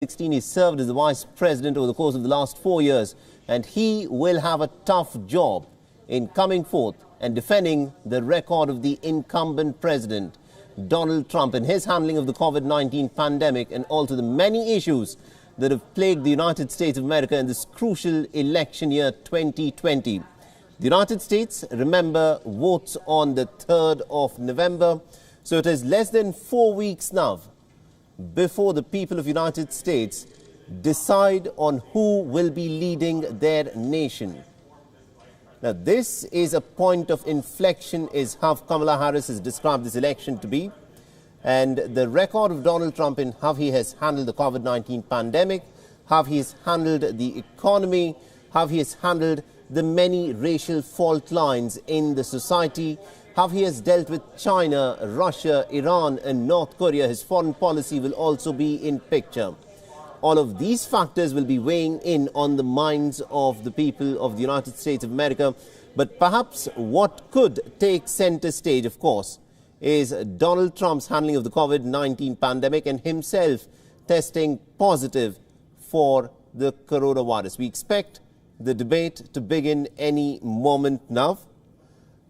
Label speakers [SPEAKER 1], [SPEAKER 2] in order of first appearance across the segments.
[SPEAKER 1] 2016, he served as the vice president over the course of the last 4 years, and he will have a tough job in coming forth and defending the record of the incumbent president, Donald Trump, and his handling of the COVID-19 pandemic and also the many issues that have plagued the United States of America in this crucial election year 2020. The United States, remember, votes on the 3rd of November, so it is less than 4 weeks now before the people of the United States decide on who will be leading their nation. Now, this is a point of inflection, is how Kamala Harris has described this election to be. And the record of Donald Trump in how he has handled the COVID-19 pandemic, how he has handled the economy, how he has handled the many racial fault lines in the society, how he has dealt with China, Russia, Iran and North Korea. His foreign policy will also be in picture. All of these factors will be weighing in on the minds of the people of the United States of America. But perhaps what could take center stage, of course, is Donald Trump's handling of the COVID-19 pandemic and himself testing positive for the coronavirus. We expect the debate to begin any moment now.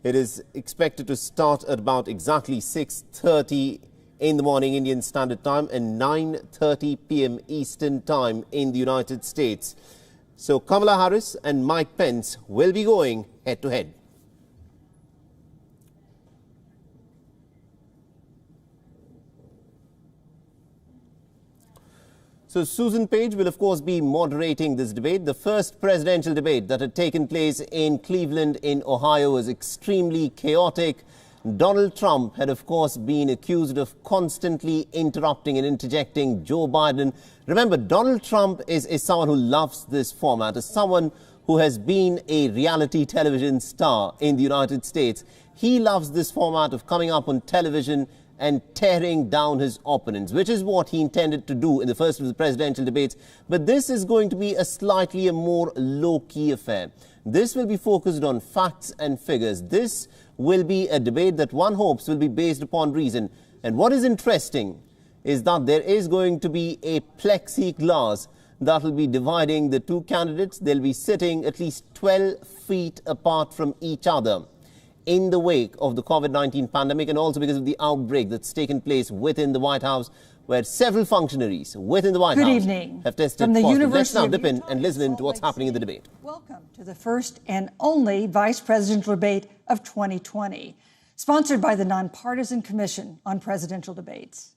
[SPEAKER 1] It is expected to start at about exactly 6:30 in the morning Indian Standard Time and 9:30 p.m. Eastern Time in the United States. So Kamala Harris and Mike Pence will be going head-to-head. So Susan Page will, of course, be moderating this debate. The first presidential debate that had taken place in Cleveland in Ohio was extremely chaotic. Donald Trump had, of course, been accused of constantly interrupting and interjecting Joe Biden. Remember, Donald Trump is someone who loves this format, as someone who has been a reality television star in the United States. He loves this format of coming up on television and tearing down his opponents, which is what he intended to do in the first of the presidential debates. But this is going to be a more low-key affair. This will be focused on facts and figures. This will be a debate that one hopes will be based upon reason. And what is interesting is that there is going to be a plexiglass that will be dividing the two candidates. They'll be sitting at least 12 feet apart from each other in the wake of the COVID-19 pandemic and also because of the outbreak that's taken place within the White House, where several functionaries within the White House have tested positive. Let's now dip in and listen in to what's happening in the debate.
[SPEAKER 2] Welcome to the first and only vice presidential debate of 2020, sponsored by the Nonpartisan Commission on Presidential Debates.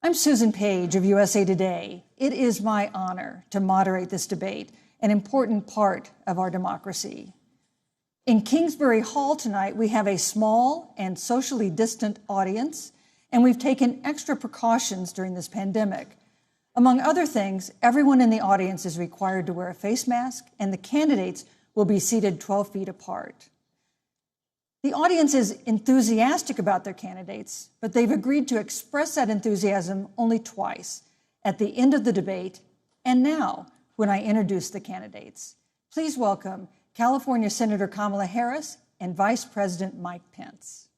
[SPEAKER 2] I'm Susan Page of USA Today. It is my honor to moderate this debate, an important part of our democracy. In Kingsbury Hall tonight, we have a small and socially distant audience, and we've taken extra precautions during this pandemic. Among other things, everyone in the audience is required to wear a face mask, and the candidates will be seated 12 feet apart. The audience is enthusiastic about their candidates, but they've agreed to express that enthusiasm only twice, at the end of the debate and now when I introduce the candidates. Please welcome California Senator Kamala Harris and Vice President Mike Pence.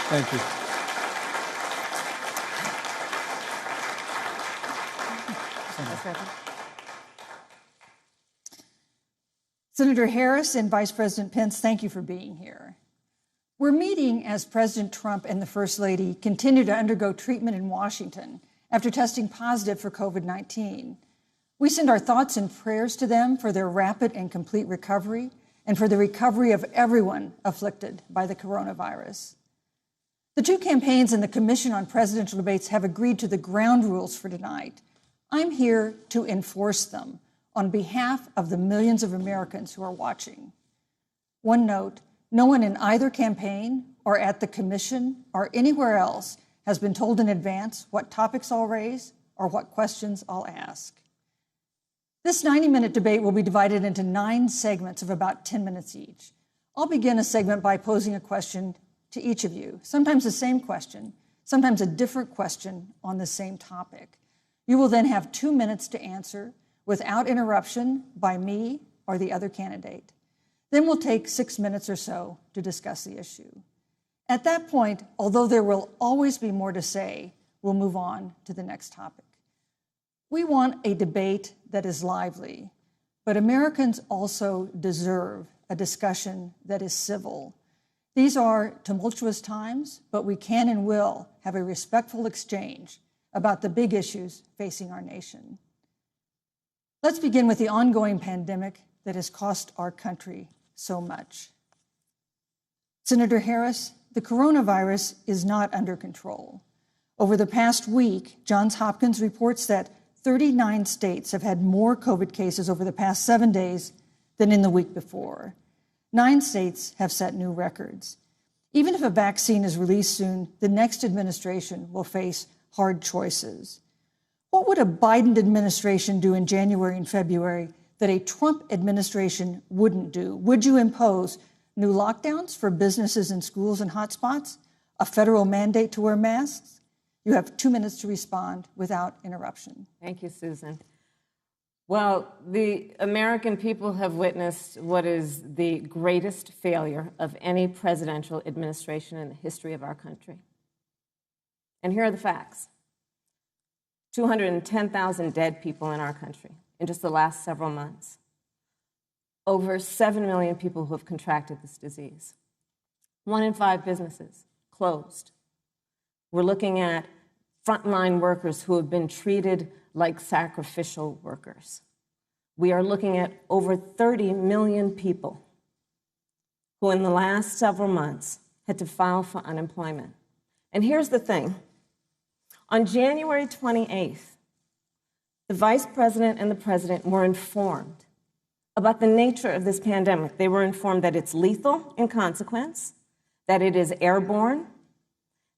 [SPEAKER 3] Thank you.
[SPEAKER 2] Senator Harris and Vice President Pence, thank you for being here. We're meeting as President Trump and the First Lady continue to undergo treatment in Washington after testing positive for COVID-19. We send our thoughts and prayers to them for their rapid and complete recovery and for the recovery of everyone afflicted by the coronavirus. The two campaigns and the Commission on Presidential Debates have agreed to the ground rules for tonight. I'm here to enforce them on behalf of the millions of Americans who are watching. One note, no one in either campaign or at the Commission or anywhere else has been told in advance what topics I'll raise or what questions I'll ask. This 90-minute debate will be divided into 9 segments of about 10 minutes each. I'll begin a segment by posing a question to each of you, sometimes the same question, sometimes a different question on the same topic. You will then have 2 minutes to answer without interruption by me or the other candidate. Then we'll take 6 minutes or so to discuss the issue. At that point, although there will always be more to say, we'll move on to the next topic. We want a debate that is lively, but Americans also deserve a discussion that is civil. These are tumultuous times, but we can and will have a respectful exchange about the big issues facing our nation. Let's begin with the ongoing pandemic that has cost our country so much. Senator Harris, the coronavirus is not under control. Over the past week, Johns Hopkins reports that 39 states have had more COVID cases over the past 7 days than in the week before. 9 states have set new records. Even if a vaccine is released soon, the next administration will face hard choices. What would a Biden administration do in January and February that a Trump administration wouldn't do? Would you impose new lockdowns for businesses and schools and hotspots? A federal mandate to wear masks? You have 2 minutes to respond without interruption.
[SPEAKER 3] Thank you, Susan. Well, the American people have witnessed what is the greatest failure of any presidential administration in the history of our country. And here are the facts. 210,000 dead people in our country in just the last several months. Over 7 million people who have contracted this disease. 1 in 5 businesses closed. We're looking at frontline workers who have been treated like sacrificial workers. We are looking at over 30 million people who in the last several months had to file for unemployment. And here's the thing. On January 28th, the vice president and the president were informed about the nature of this pandemic. They were informed that it's lethal in consequence, that it is airborne,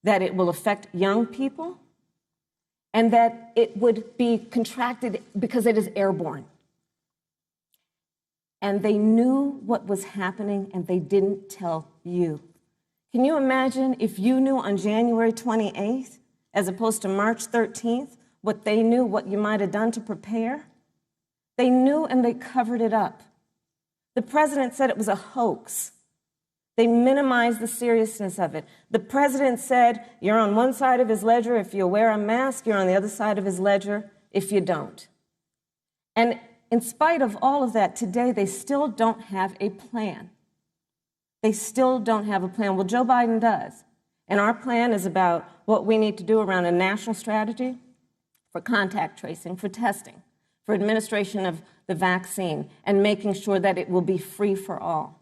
[SPEAKER 3] that it will affect young people, and that it would be contracted because it is airborne. And they knew what was happening, and they didn't tell you. Can you imagine if you knew on January 28th, as opposed to March 13th, what they knew, what you might have done to prepare? They knew, and they covered it up. The president said it was a hoax. They minimized the seriousness of it. The president said, you're on one side of his ledger if you wear a mask, you're on the other side of his ledger if you don't. And in spite of all of that, today they still don't have a plan. They still don't have a plan. Well, Joe Biden does. And our plan is about what we need to do around a national strategy for contact tracing, for testing, for administration of the vaccine, and making sure that it will be free for all.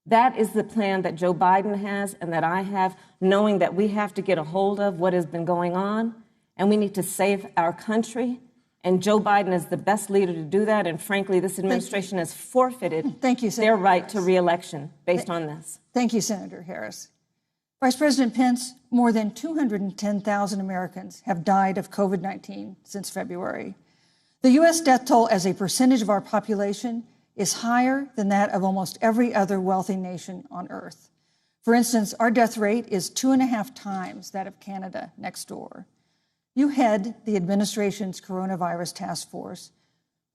[SPEAKER 3] That is the plan that Joe Biden has and that I have, knowing that we have to get a hold of what has been going on, and we need to save our country. And Joe Biden is the best leader to do that. And frankly, this administration has forfeited their right to re-election based on this.
[SPEAKER 2] Thank you, Senator Harris. Vice President Pence, more than 210,000 Americans have died of COVID-19 since February. The U.S. death toll as a percentage of our population is higher than that of almost every other wealthy nation on earth. For instance, our death rate is 2.5 times that of Canada next door. You head the administration's coronavirus task force.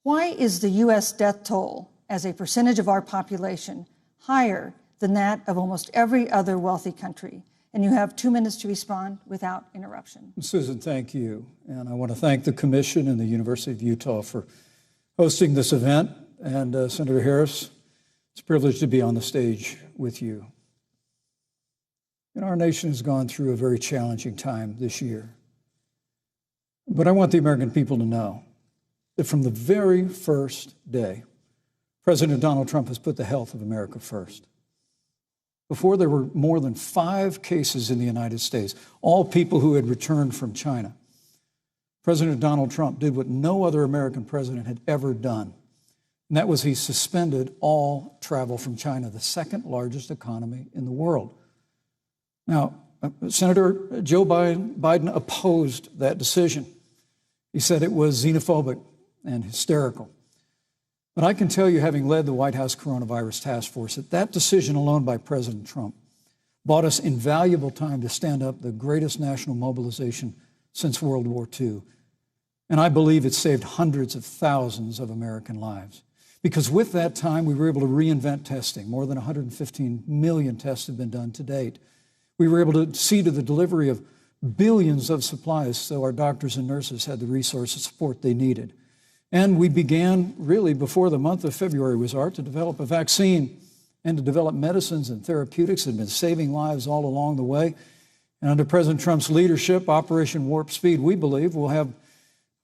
[SPEAKER 2] Why is the U.S. death toll as a percentage of our population higher than that of almost every other wealthy country? And you have 2 minutes to respond without interruption.
[SPEAKER 4] Susan, thank you. And I want to thank the Commission and the University of Utah for hosting this event. And Senator Harris, it's a privilege to be on the stage with you. And our nation has gone through a very challenging time this year. But I want the American people to know that from the very first day, President Donald Trump has put the health of America first. Before, there were more than 5 cases in the United States, all people who had returned from China. President Donald Trump did what no other American president had ever done. And that was he suspended all travel from China, the second largest economy in the world. Now, Senator Joe Biden opposed that decision. He said it was xenophobic and hysterical. But I can tell you, having led the White House Coronavirus Task Force, that decision alone by President Trump bought us invaluable time to stand up the greatest national mobilization since World War II. And I believe it saved hundreds of thousands of American lives. Because with that time, we were able to reinvent testing. More than 115 million tests have been done to date. We were able to see to the delivery of billions of supplies so our doctors and nurses had the resource and support they needed. And we began, really, before the month of February was out, to develop a vaccine and to develop medicines and therapeutics that have been saving lives all along the way. And under President Trump's leadership, Operation Warp Speed, we believe, will have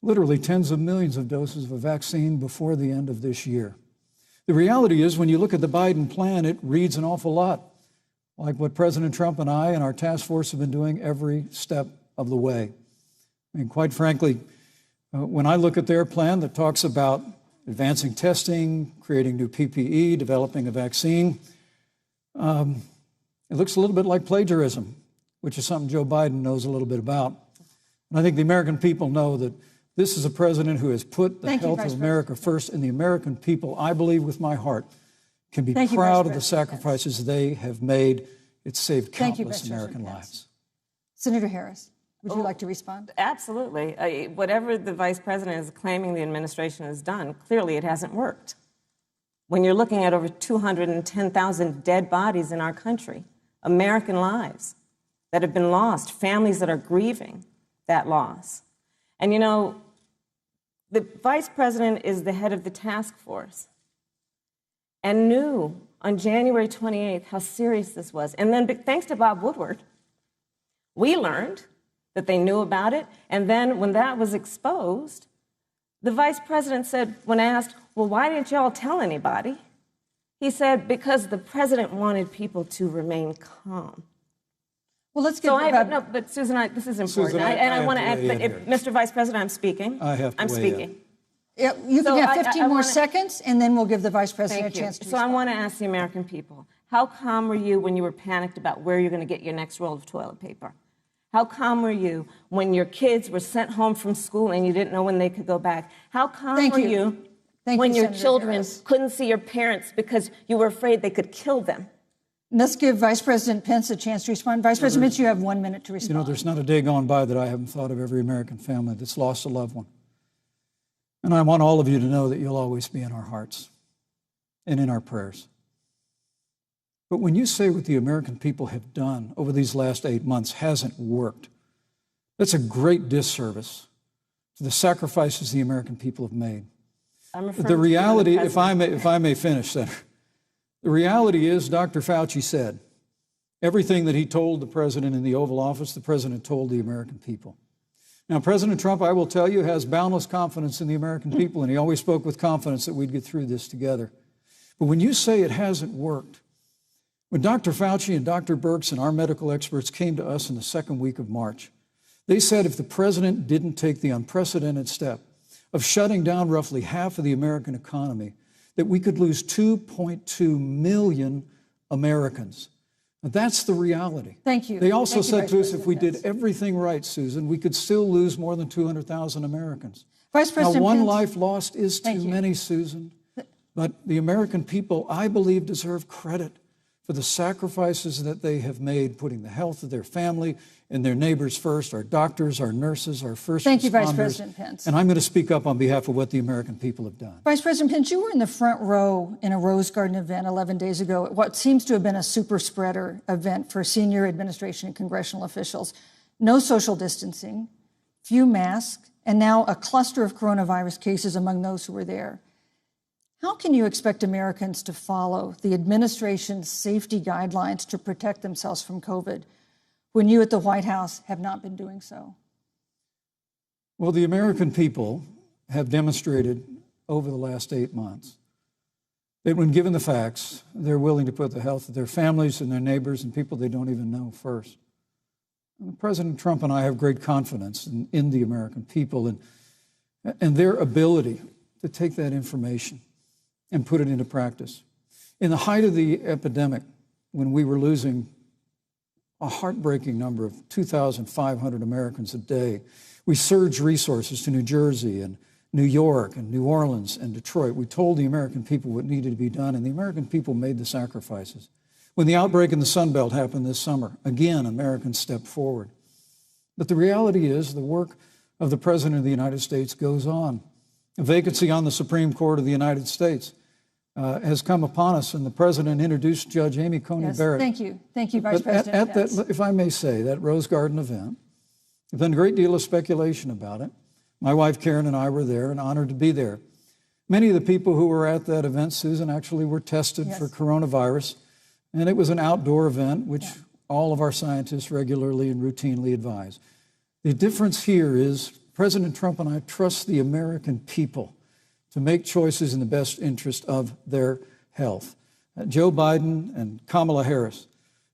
[SPEAKER 4] literally tens of millions of doses of a vaccine before the end of this year. The reality is, when you look at the Biden plan, it reads an awful lot like what President Trump and I and our task force have been doing every step of the way. I mean, quite frankly, when I look at their plan that talks about advancing testing, creating new PPE, developing a vaccine, it looks a little bit like plagiarism, which is something Joe Biden knows a little bit about. And I think the American people know that this is a president who has put the health of America first, and the American people, I believe with my heart, can be proud of the sacrifices they have made. It's saved countless American lives.
[SPEAKER 2] Senator Harris, would you like to respond?
[SPEAKER 3] Absolutely. Whatever the vice president is claiming the administration has done, clearly it hasn't worked. When you're looking at over 210,000 dead bodies in our country, American lives that have been lost, families that are grieving that loss. And you know, the vice president is the head of the task force and knew on January 28th how serious this was. And then, thanks to Bob Woodward, we learned that they knew about it. And then when that was exposed, the vice president said, when asked, well, why didn't y'all tell anybody? He said, because the president wanted people to remain calm.
[SPEAKER 2] Well, let's get
[SPEAKER 3] no, but Susan, this is important.
[SPEAKER 4] Susan,
[SPEAKER 3] I want to add, Mr. Vice President, I'm speaking.
[SPEAKER 4] I'm
[SPEAKER 3] speaking.
[SPEAKER 2] Yeah, you can have 15 more seconds, and then we'll give the vice president a chance to respond.
[SPEAKER 3] So I want to ask the American people, how calm were you when you were panicked about where you're going to get your next roll of toilet paper? How calm were you when your kids were sent home from school and you didn't know when they could go back? How calm were you when your children couldn't see your parents because you were afraid they could kill them?
[SPEAKER 2] Let's give Vice President Pence a chance to respond. Vice President Pence, you have 1 minute to respond.
[SPEAKER 4] You know, there's not a day gone by that I haven't thought of every American family that's lost a loved one. And I want all of you to know that you'll always be in our hearts and in our prayers. But when you say what the American people have done over these last 8 months hasn't worked, that's a great disservice to the sacrifices the American people have made. The reality, if I may finish, Senator, the reality is Dr. Fauci said everything that he told the president in the Oval Office, the president told the American people. Now, President Trump, I will tell you, has boundless confidence in the American people, and he always spoke with confidence that we'd get through this together. But when you say it hasn't worked, when Dr. Fauci and Dr. Birx and our medical experts came to us in the second week of March, they said if the president didn't take the unprecedented step of shutting down roughly half of the American economy, that we could lose 2.2 million Americans. Now, that's the reality.
[SPEAKER 2] Thank you.
[SPEAKER 4] They also said to us if we did everything right, Susan, we could still lose more than 200,000 Americans.
[SPEAKER 2] Vice President
[SPEAKER 4] now, one
[SPEAKER 2] Pence,
[SPEAKER 4] life lost is too many, Susan. But the American people, I believe, deserve credit for the sacrifices that they have made, putting the health of their family and their neighbors first, our doctors, our nurses, our first responders.
[SPEAKER 2] Thank you, Vice President Pence.
[SPEAKER 4] And I'm going to speak up on behalf of what the American people have done.
[SPEAKER 2] Vice President Pence, you were in the front row in a Rose Garden event 11 days ago at what seems to have been a super spreader event for senior administration and congressional officials. No social distancing, few masks, and now a cluster of coronavirus cases among those who were there. How can you expect Americans to follow the administration's safety guidelines to protect themselves from COVID when you at the White House have not been doing so?
[SPEAKER 4] Well, the American people have demonstrated over the last 8 months that when given the facts, they're willing to put the health of their families and their neighbors and people they don't even know first. And President Trump and I have great confidence in the American people and their ability to take that information and put it into practice. In the height of the epidemic, when we were losing a heartbreaking number of 2,500 Americans a day, we surged resources to New Jersey and New York and New Orleans and Detroit. We told the American people what needed to be done, and the American people made the sacrifices. When the outbreak in the Sun Belt happened this summer, again, Americans stepped forward. But the reality is the work of the President of the United States goes on. A vacancy on the Supreme Court of the United States has come upon us, and the President introduced Judge Amy Coney Barrett.
[SPEAKER 2] Thank you. Thank you, Vice President Pence.
[SPEAKER 4] That, if I may say, that Rose Garden event, there's been a great deal of speculation about it. My wife Karen and I were there and honored to be there. Many of the people who were at that event, Susan, actually were tested for coronavirus, and it was an outdoor event, which all of our scientists regularly and routinely advise. The difference here is President Trump and I trust the American people to make choices in the best interest of their health. Joe Biden and Kamala Harris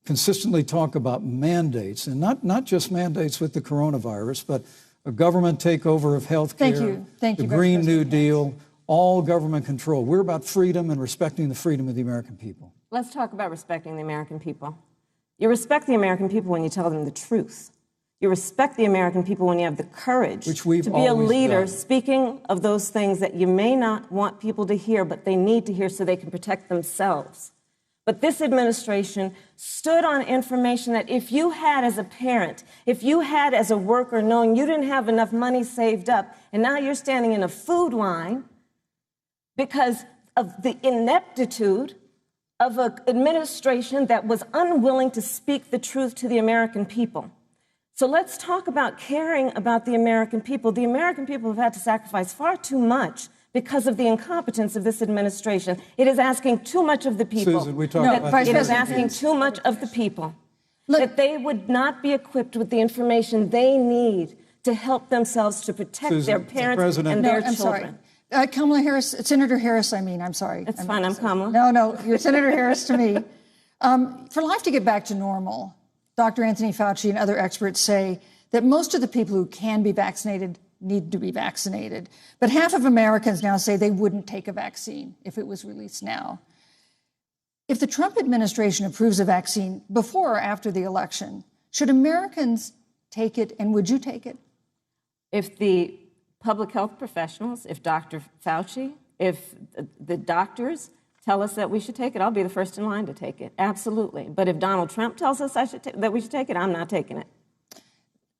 [SPEAKER 4] consistently talk about mandates, and not just mandates with the coronavirus, but a government takeover of health care,
[SPEAKER 2] Thank you,
[SPEAKER 4] the Green New Deal, all government control. We're about freedom and respecting the freedom of the American people.
[SPEAKER 3] Let's talk about respecting the American people. You respect the American people when you tell them the truth. You respect the American people when you have the courage to be a leader, speaking of those things that you may not want people to hear, but they need to hear so they can protect themselves. But this administration stood on information that if you had as a parent, if you had as a worker, knowing you didn't have enough money saved up, and now you're standing in a food line because of the ineptitude of an administration that was unwilling to speak the truth to the American people. So let's talk about caring about the American people. The American people have had to sacrifice far too much because of the incompetence of this administration. It is asking too much of the people.
[SPEAKER 4] Susan, we talked about
[SPEAKER 3] it is asking too much of the people. That they would not be equipped with the information they need to help themselves to protect their parents and their children.
[SPEAKER 2] Kamala Harris, Senator Harris, I'm sorry.
[SPEAKER 3] It's fine, I'm Kamala.
[SPEAKER 2] No, you're Senator Harris to me. For life to get back to normal, Dr. Anthony Fauci and other experts say that most of the people who can be vaccinated need to be vaccinated. But half of Americans now say they wouldn't take a vaccine if it was released now. If the Trump administration approves a vaccine before or after the election, should Americans take it, and would you take it?
[SPEAKER 3] If the public health professionals, if Dr. Fauci, if the doctors tell us that we should take it, I'll be the first in line to take it. Absolutely. But if Donald Trump tells us that we should take it, I'm not taking it.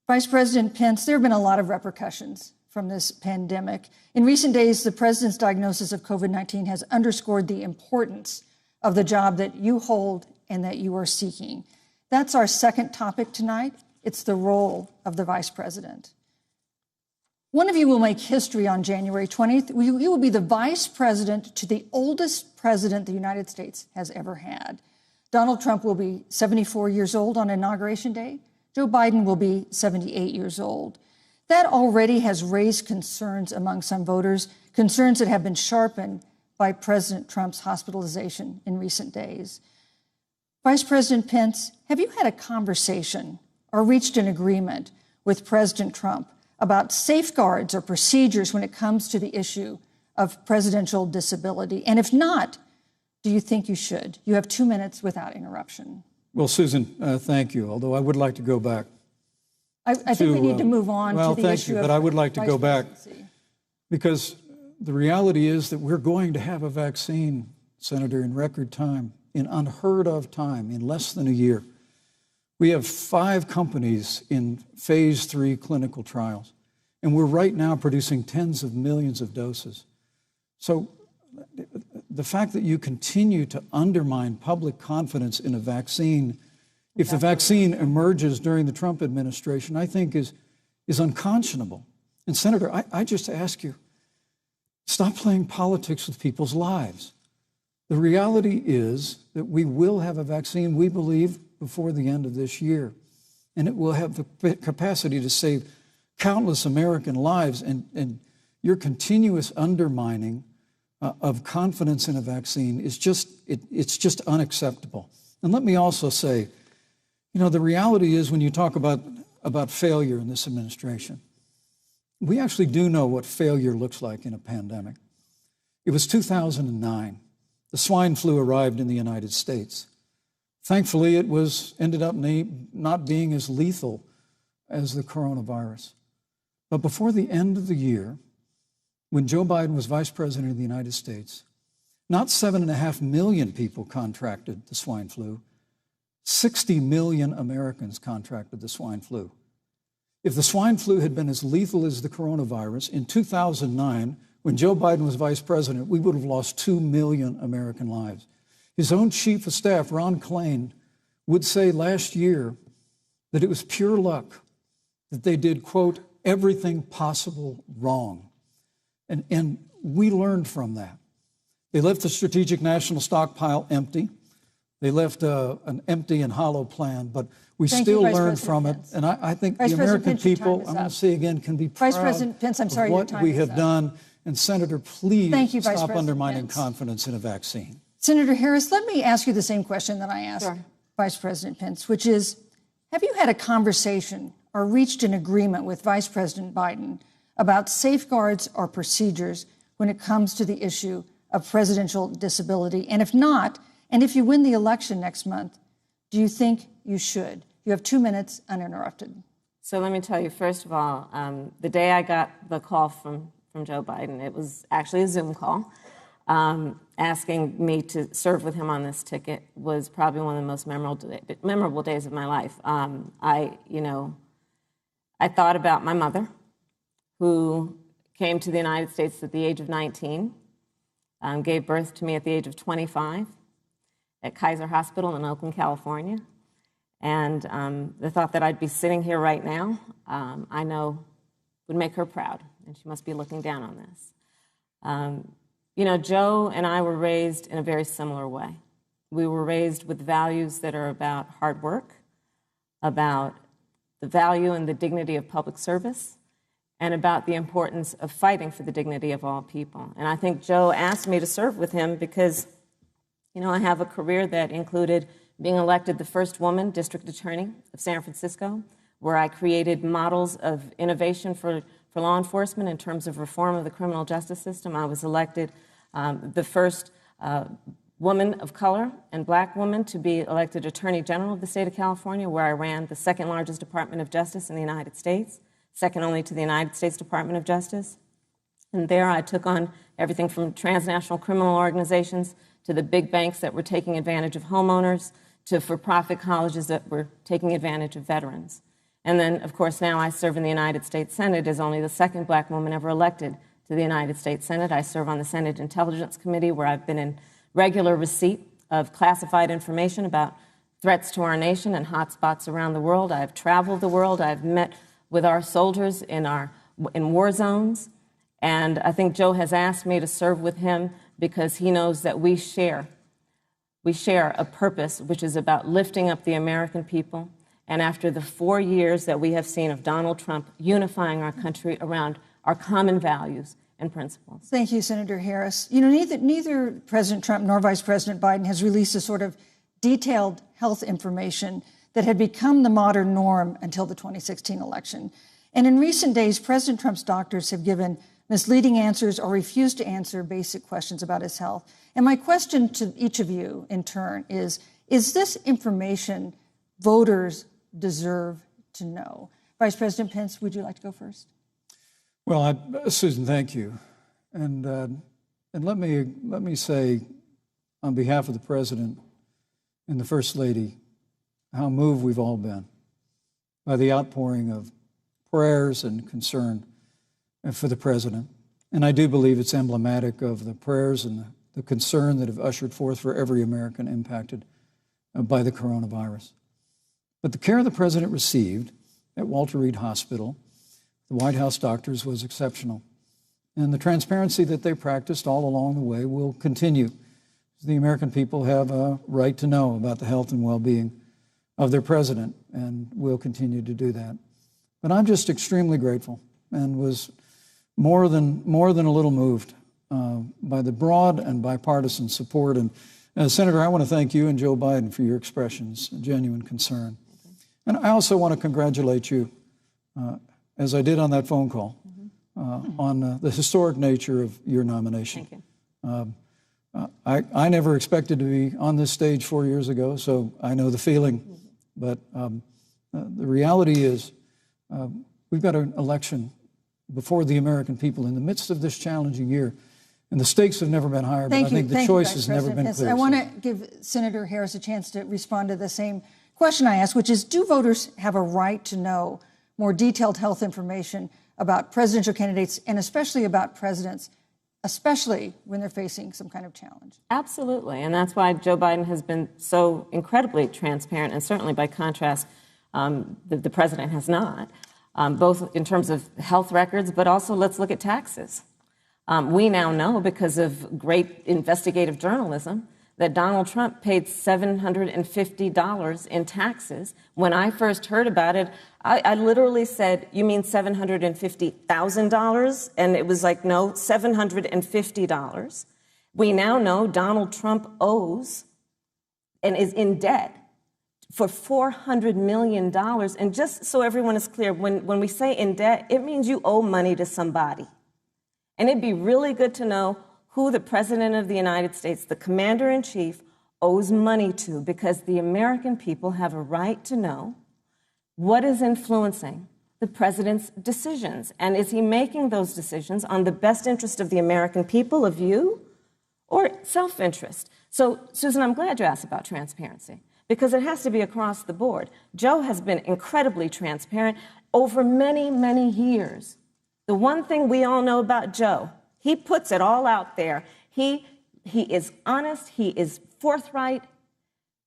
[SPEAKER 2] Vice President Pence, there have been a lot of repercussions from this pandemic. In recent days, the president's diagnosis of COVID-19 has underscored the importance of the job that you hold and that you are seeking. That's our second topic tonight. It's the role of the vice president. One of you will make history on January 20th. You will be the vice president to the oldest president the United States has ever had. Donald Trump will be 74 years old on Inauguration Day. Joe Biden will be 78 years old. That already has raised concerns among some voters, concerns that have been sharpened by President Trump's hospitalization in recent days. Vice President Pence, have you had a conversation or reached an agreement with President Trump about safeguards or procedures when it comes to the issue of presidential disability? And if not, do you think you should? You have 2 minutes without interruption.
[SPEAKER 4] Well, Susan, thank you, although I would like to go back.
[SPEAKER 2] I think we need to move on to the issue of
[SPEAKER 4] thank you, but I would like to go back because the reality is that we're going to have a vaccine, Senator, in record time, in unheard of time, in less than a year. We have 5 companies in phase 3 clinical trials, and we're right now producing tens of millions of doses. So the fact that you continue to undermine public confidence in a vaccine, if the vaccine emerges during the Trump administration, I think is unconscionable. And Senator, I just ask you, stop playing politics with people's lives. The reality is that we will have a vaccine, we believe, before the end of this year. And it will have the capacity to save countless American lives. And your continuous undermining of confidence in a vaccine is it's just unacceptable. And let me also say, the reality is when you talk about failure in this administration, we actually do know what failure looks like in a pandemic. It was 2009. The swine flu arrived in the United States. Thankfully, it ended up not being as lethal as the coronavirus. But before the end of the year, when Joe Biden was vice president of the United States, not 7.5 million people contracted the swine flu. 60 million Americans contracted the swine flu. If the swine flu had been as lethal as the coronavirus, in 2009, when Joe Biden was vice president, we would have lost 2 million American lives. His own chief of staff, Ron Klain, would say last year that it was pure luck that they did, quote, everything possible wrong. And we learned from that. They left the strategic national stockpile empty. They left an empty and hollow plan, but we still learned from it. And I think the American people, I'm going to say again, can be proud of what we have done. And Senator, please stop undermining confidence in a vaccine.
[SPEAKER 2] Senator Harris, let me ask you the same question that I asked Vice President Pence, which is, have you had a conversation or reached an agreement with Vice President Biden about safeguards or procedures when it comes to the issue of presidential disability? And if not, and if you win the election next month, do you think you should? You have 2 minutes uninterrupted.
[SPEAKER 3] So let me tell you, first of all, the day I got the call from Joe Biden, it was actually a Zoom call, asking me to serve with him on this ticket was probably one of the most memorable days of my life. I thought about my mother, who came to the United States at the age of 19, gave birth to me at the age of 25 at Kaiser Hospital in Oakland, California. And the thought that I'd be sitting here right now, I know would make her proud, and she must be looking down on this. Joe and I were raised in a very similar way. We were raised with values that are about hard work, about the value and the dignity of public service, and about the importance of fighting for the dignity of all people. And I think Joe asked me to serve with him because, I have a career that included being elected the first woman district attorney of San Francisco, where I created models of innovation for law enforcement in terms of reform of the criminal justice system. I was elected the first woman of color and black woman to be elected Attorney General of the state of California, where I ran the second largest Department of Justice in the United States, second only to the United States Department of Justice. And there I took on everything from transnational criminal organizations to the big banks that were taking advantage of homeowners, to for-profit colleges that were taking advantage of veterans. And then, of course, now I serve in the United States Senate as only the second black woman ever elected to the United States Senate. I serve on the Senate Intelligence Committee, where I've been in regular receipt of classified information about threats to our nation and hotspots around the world. I've traveled the world. I've met with our soldiers in war zones. And I think Joe has asked me to serve with him because he knows that we share a purpose which is about lifting up the American people. And after the 4 years that we have seen of Donald Trump unifying our country around our common values and principles.
[SPEAKER 2] Thank you, Senator Harris. Neither President Trump nor Vice President Biden has released a sort of detailed health information that had become the modern norm until the 2016 election. And in recent days, President Trump's doctors have given misleading answers or refused to answer basic questions about his health. And my question to each of you in turn is this information voters deserve to know? Vice President Pence, would you like to go first?
[SPEAKER 4] Well, Susan, thank you. And let me say, on behalf of the President and the First Lady, how moved we've all been by the outpouring of prayers and concern for the President. And I do believe it's emblematic of the prayers and the concern that have ushered forth for every American impacted by the coronavirus. But the care the President received at Walter Reed Hospital, the White House doctors, was exceptional. And the transparency that they practiced all along the way will continue. The American people have a right to know about the health and well-being of their President, and will continue to do that. But I'm just extremely grateful and was more than a little moved by the broad and bipartisan support. And Senator, I want to thank you and Joe Biden for your expressions of genuine concern. And I also want to congratulate you, as I did on that phone call, on the historic nature of your nomination.
[SPEAKER 3] Thank you.
[SPEAKER 4] I never expected to be on this stage 4 years ago, so I know the feeling. But the reality is we've got an election before the American people in the midst of this challenging year. And the stakes have never been higher, but I think the choice has never been clearer.
[SPEAKER 2] I want to give Senator Harris a chance to respond to the same question I asked, which is, do voters have a right to know more detailed health information about presidential candidates and especially about presidents, especially when they're facing some kind of challenge.
[SPEAKER 3] Absolutely. And that's why Joe Biden has been so incredibly transparent, and certainly by contrast, the president has not, both in terms of health records, but also let's look at taxes. We now know, because of great investigative journalism, that Donald Trump paid $750 in taxes. When I first heard about it, I literally said, "You mean $750,000? And it was like, no, $750. We now know Donald Trump owes and is in debt for $400 million. And just so everyone is clear, when we say in debt, it means you owe money to somebody. And it'd be really good to know who the President of the United States, the Commander-in-Chief, owes money to, because the American people have a right to know what is influencing the President's decisions. And is he making those decisions on the best interest of the American people, of you, or self-interest? So, Susan, I'm glad you asked about transparency, because it has to be across the board. Joe has been incredibly transparent over many, many years. The one thing we all know about Joe, he puts it all out there. He is honest. He is forthright.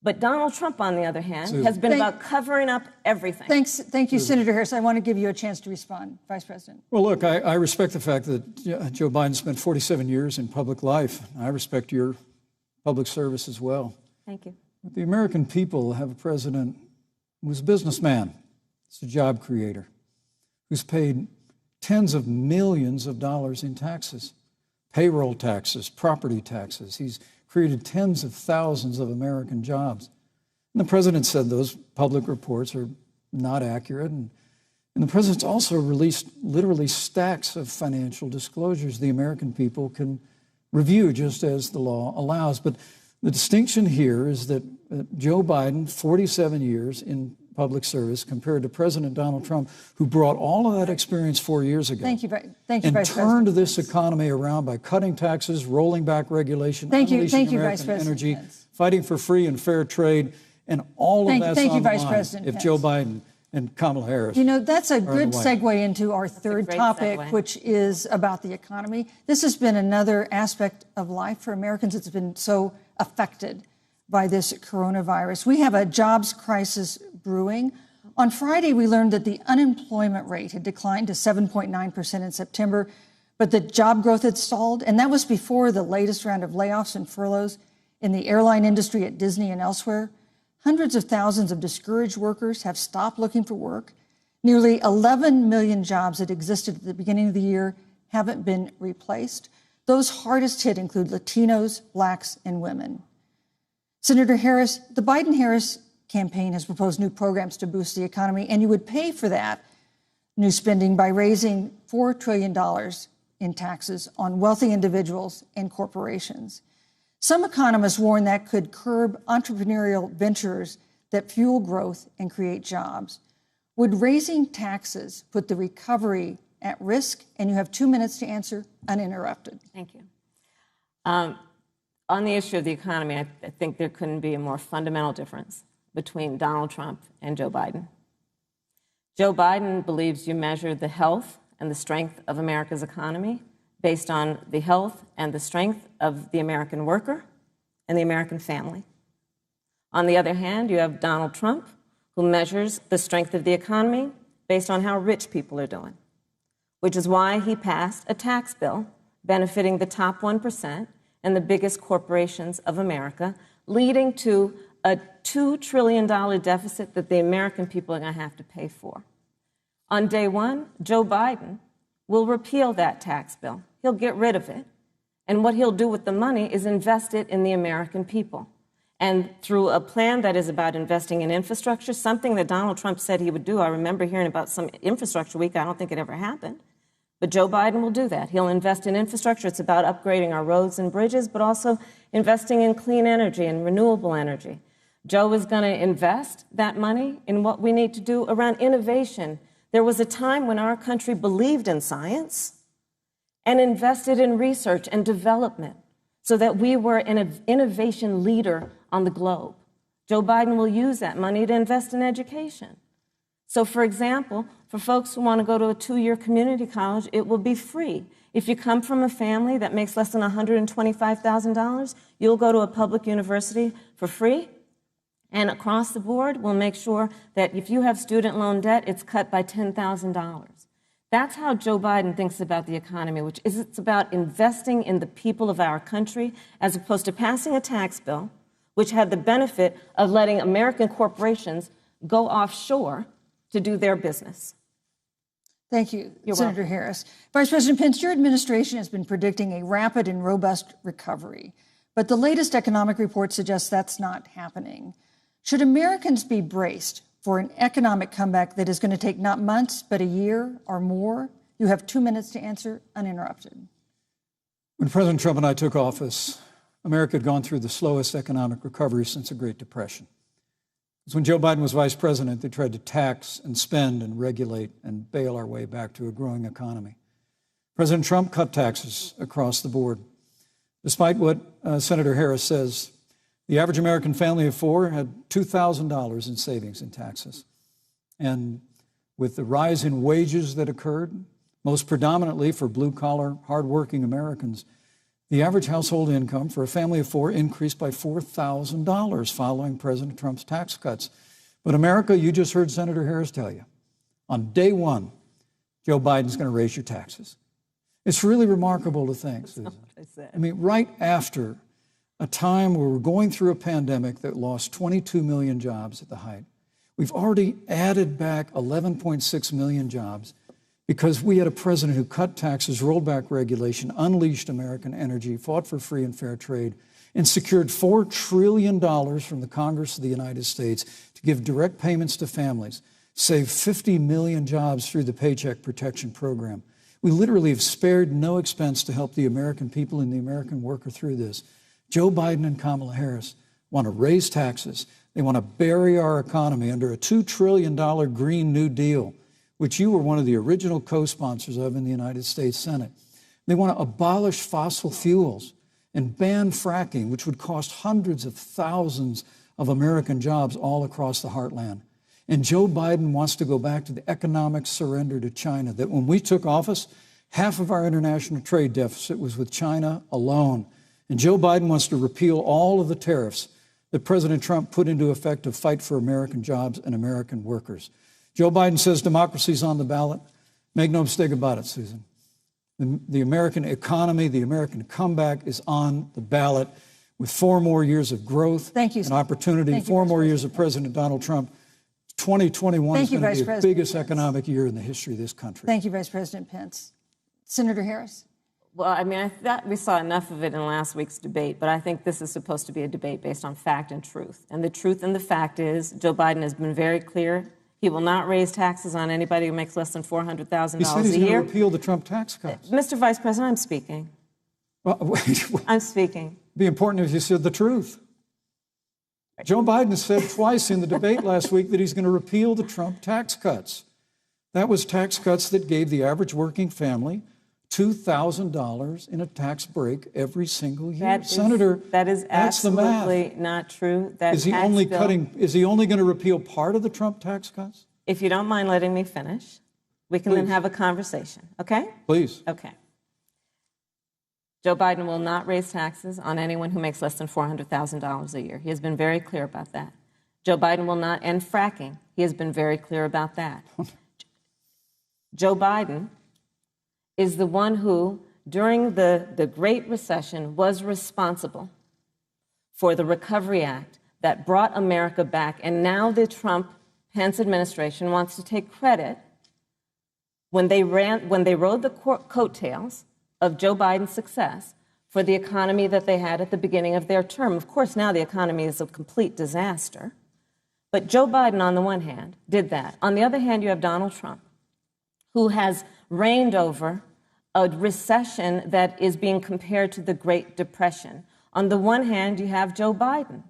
[SPEAKER 3] But Donald Trump, on the other hand, has been about covering up everything.
[SPEAKER 2] Thank you, Senator Harris. I want to give you a chance to respond, Vice President.
[SPEAKER 4] Well, look, I respect the fact that Joe Biden spent 47 years in public life. I respect your public service as well.
[SPEAKER 3] Thank you.
[SPEAKER 4] But the American people have a president who's a businessman, he's a job creator, who's paid tens of millions of dollars in taxes, payroll taxes, property taxes. He's created tens of thousands of American jobs. And the president said those public reports are not accurate. And the president's also released literally stacks of financial disclosures the American people can review just as the law allows. But the distinction here is that Joe Biden, 47 years in public service, compared to President Donald Trump, who brought all of that experience 4 years ago.
[SPEAKER 2] Thank you, Vice
[SPEAKER 4] and
[SPEAKER 2] President.
[SPEAKER 4] turned this economy around by cutting taxes, rolling back regulation, unleashing American energy, fighting for free and fair trade, and all of that's on the line if Joe Biden and Kamala Harris.
[SPEAKER 2] You know, that's a good segue into our third topic, which is about the economy. This has been another aspect of life for Americans that's been so affected by this coronavirus. We have a jobs crisis brewing. On Friday, we learned that the unemployment rate had declined to 7.9% in September, but the job growth had stalled, and that was before the latest round of layoffs and furloughs in the airline industry at Disney and elsewhere. Hundreds of thousands of discouraged workers have stopped looking for work. Nearly 11 million jobs that existed at the beginning of the year haven't been replaced. Those hardest hit include Latinos, blacks, and women. Senator Harris, the Biden-Harris campaign has proposed new programs to boost the economy, and you would pay for that new spending by raising $4 trillion in taxes on wealthy individuals and corporations. Some economists warn that could curb entrepreneurial ventures that fuel growth and create jobs. Would raising taxes put the recovery at risk? And you have 2 minutes to answer uninterrupted.
[SPEAKER 3] Thank you. On the issue of the economy, I think there couldn't be a more fundamental difference between Donald Trump and Joe Biden. Joe Biden believes you measure the health and the strength of America's economy based on the health and the strength of the American worker and the American family. On the other hand, you have Donald Trump, who measures the strength of the economy based on how rich people are doing, which is why he passed a tax bill benefiting the top 1% and the biggest corporations of America, leading to a $2 trillion deficit that the American people are going to have to pay for. On day one, Joe Biden will repeal that tax bill. He'll get rid of it. And what he'll do with the money is invest it in the American people. And through a plan that is about investing in infrastructure, something that Donald Trump said he would do. I remember hearing about some infrastructure week. I don't think it ever happened. But Joe Biden will do that. He'll invest in infrastructure. It's about upgrading our roads and bridges, but also investing in clean energy and renewable energy. Joe is going to invest that money in what we need to do around innovation. There was a time when our country believed in science and invested in research and development so that we were an innovation leader on the globe. Joe Biden will use that money to invest in education. So, for example, for folks who want to go to a 2-year community college, it will be free. If you come from a family that makes less than $125,000, you'll go to a public university for free. And across the board, we'll make sure that if you have student loan debt, it's cut by $10,000. That's how Joe Biden thinks about the economy, which is it's about investing in the people of our country as opposed to passing a tax bill, which had the benefit of letting American corporations go offshore to do their business.
[SPEAKER 2] Thank you,
[SPEAKER 3] You're
[SPEAKER 2] Senator
[SPEAKER 3] welcome.
[SPEAKER 2] Harris. Vice President Pence, your administration has been predicting a rapid and robust recovery, but the latest economic report suggests that's not happening. Should Americans be braced for an economic comeback that is going to take not months, but a year or more? You have 2 minutes to answer, uninterrupted.
[SPEAKER 4] When President Trump and I took office, America had gone through the slowest economic recovery since the Great Depression. Because when Joe Biden was vice president, they tried to tax and spend and regulate and bail our way back to a growing economy. President Trump cut taxes across the board. Despite what Senator Harris says, the average American family of 4 had $2,000 in savings in taxes. And with the rise in wages that occurred, most predominantly for blue-collar, hardworking Americans, the average household income for a family of 4 increased by $4,000 following President Trump's tax cuts. But America, you just heard Senator Harris tell you, on day one, Joe Biden's going to raise your taxes. It's really remarkable to think, Susan. I mean, right after a time where we're going through a pandemic that lost 22 million jobs at the height, we've already added back 11.6 million jobs because we had a president who cut taxes, rolled back regulation, unleashed American energy, fought for free and fair trade, and secured $4 trillion from the Congress of the United States to give direct payments to families, saved 50 million jobs through the Paycheck Protection Program. We literally have spared no expense to help the American people and the American worker through this. Joe Biden and Kamala Harris want to raise taxes. They want to bury our economy under a $2 trillion Green New Deal, which you were one of the original co-sponsors of in the United States Senate. They want to abolish fossil fuels and ban fracking, which would cost hundreds of thousands of American jobs all across the heartland. And Joe Biden wants to go back to the economic surrender to China, that when we took office, half of our international trade deficit was with China alone. And Joe Biden wants to repeal all of the tariffs that President Trump put into effect to fight for American jobs and American workers. Joe Biden says democracy's on the ballot. Make no mistake about it, Susan. The American economy, the American comeback is on the ballot with 4 more years of growth and opportunity, 4 more years of President Donald Trump. 2021 is going to be the biggest economic year in the history of this country.
[SPEAKER 2] Thank you, Vice President Pence. Senator Harris.
[SPEAKER 3] Well, I mean, I thought we saw enough of it in last week's debate, but I think this is supposed to be a debate based on fact and truth. And the truth and the fact is Joe Biden has been very clear. He will not raise taxes on anybody who makes less than $400,000 a year.
[SPEAKER 4] He said he's going to repeal the Trump tax cuts.
[SPEAKER 3] Mr. Vice President, I'm speaking.
[SPEAKER 4] Well,
[SPEAKER 3] I'm speaking.
[SPEAKER 4] It'd be important if you said the truth. Joe Biden said twice in the debate last week that he's going to repeal the Trump tax cuts. That was tax cuts that gave the average working family $2,000 in a tax break every single year. Senator,
[SPEAKER 3] that is
[SPEAKER 4] that's the math.
[SPEAKER 3] absolutely not true. That
[SPEAKER 4] is he only going to repeal part of the Trump tax cuts?
[SPEAKER 3] If you don't mind letting me finish, we can then have a conversation, okay?
[SPEAKER 4] Please.
[SPEAKER 3] Okay. Joe Biden will not raise taxes on anyone who makes less than $400,000 a year. He has been very clear about that. Joe Biden will not end fracking. He has been very clear about that. Joe Biden is the one who, during the Great Recession, was responsible for the Recovery Act that brought America back. And now the Trump-Pence administration wants to take credit when they rode the coattails of Joe Biden's success for the economy that they had at the beginning of their term. Of course, now the economy is a complete disaster. But Joe Biden, on the one hand, did that. On the other hand, you have Donald Trump, who has reigned over a recession that is being compared to the Great Depression. On the one hand, you have Joe Biden,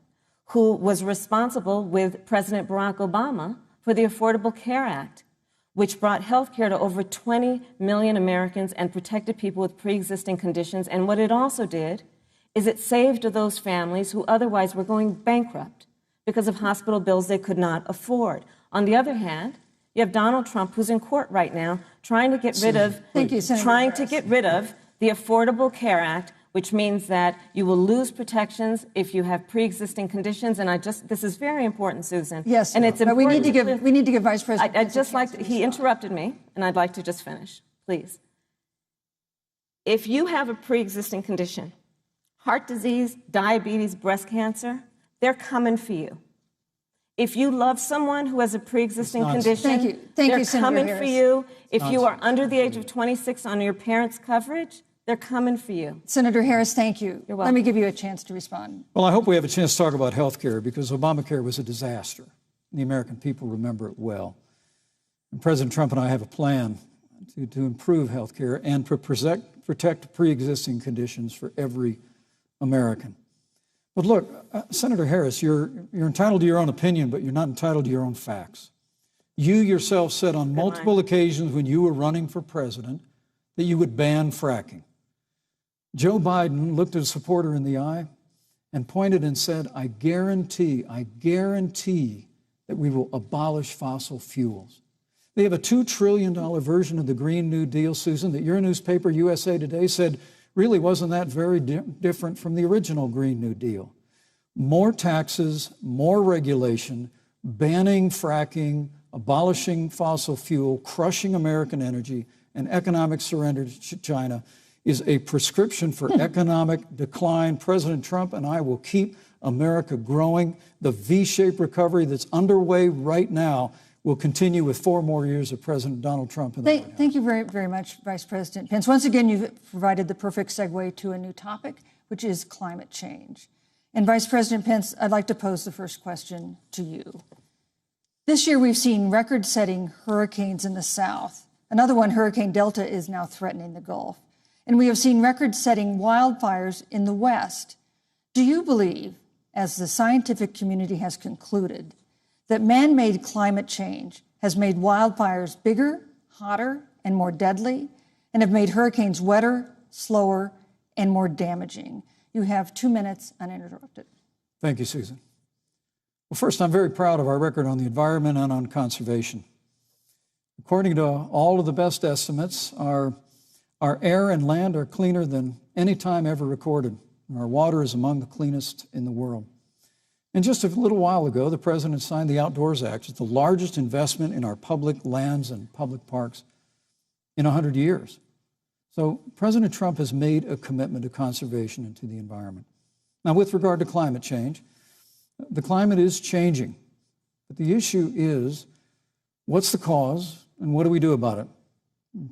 [SPEAKER 3] who was responsible with President Barack Obama for the Affordable Care Act, which brought health care to over 20 million Americans and protected people with pre-existing conditions. And what it also did is it saved those families who otherwise were going bankrupt because of hospital bills they could not afford. On the other hand, You have Donald Trump, who's in court right now, trying to get rid of the Affordable Care Act, which means that you will lose protections if you have pre-existing conditions. And this is very important, Susan.
[SPEAKER 2] Yes,
[SPEAKER 3] and it's
[SPEAKER 2] but
[SPEAKER 3] important.
[SPEAKER 2] We need to give Vice President.
[SPEAKER 3] He interrupted me, and I'd like to just finish, please. If you have a pre-existing condition, heart disease, diabetes, breast cancer, they're coming for you. If you love someone who has a pre-existing condition, they're coming for you. If you are under the age of 26 on your parents' coverage, they're coming for you.
[SPEAKER 2] Senator Harris, thank you.
[SPEAKER 3] You're welcome.
[SPEAKER 2] Let me give you a chance to respond.
[SPEAKER 4] Well, I hope we have a chance to talk about health care, because Obamacare was a disaster. The American people remember it well. And President Trump and I have a plan to improve health care and to protect pre-existing conditions for every American. But look, Senator Harris, you're entitled to your own opinion, but you're not entitled to your own facts. You yourself said on multiple occasions when you were running for president that you would ban fracking. Joe Biden looked at a supporter in the eye and pointed and said, I guarantee that we will abolish fossil fuels. They have a $2 trillion version of the Green New Deal, Susan, that your newspaper, USA Today, said really wasn't that very different from the original Green New Deal. More taxes, more regulation, banning fracking, abolishing fossil fuel, crushing American energy, and economic surrender to China is a prescription for economic decline. President Trump and I will keep America growing. The V-shaped recovery that's underway right now will continue with 4 more years of President Donald Trump in the White House.
[SPEAKER 2] Thank you very, very much, Vice President Pence. Once again, you've provided the perfect segue to a new topic, which is climate change. And Vice President Pence, I'd like to pose the first question to you. This year, we've seen record-setting hurricanes in the South. Another one, Hurricane Delta, is now threatening the Gulf. And we have seen record-setting wildfires in the West. Do you believe, as the scientific community has concluded, that man-made climate change has made wildfires bigger, hotter, and more deadly, and have made hurricanes wetter, slower, and more damaging? You have 2 minutes uninterrupted.
[SPEAKER 4] Thank you, Susan. Well, first, I'm very proud of our record on the environment and on conservation. According to all of the best estimates, our air and land are cleaner than any time ever recorded. Our water is among the cleanest in the world. And just a little while ago, the President signed the Outdoors Act. It's the largest investment in our public lands and public parks in 100 years. So President Trump has made a commitment to conservation and to the environment. Now, with regard to climate change, the climate is changing. But the issue is, what's the cause and what do we do about it?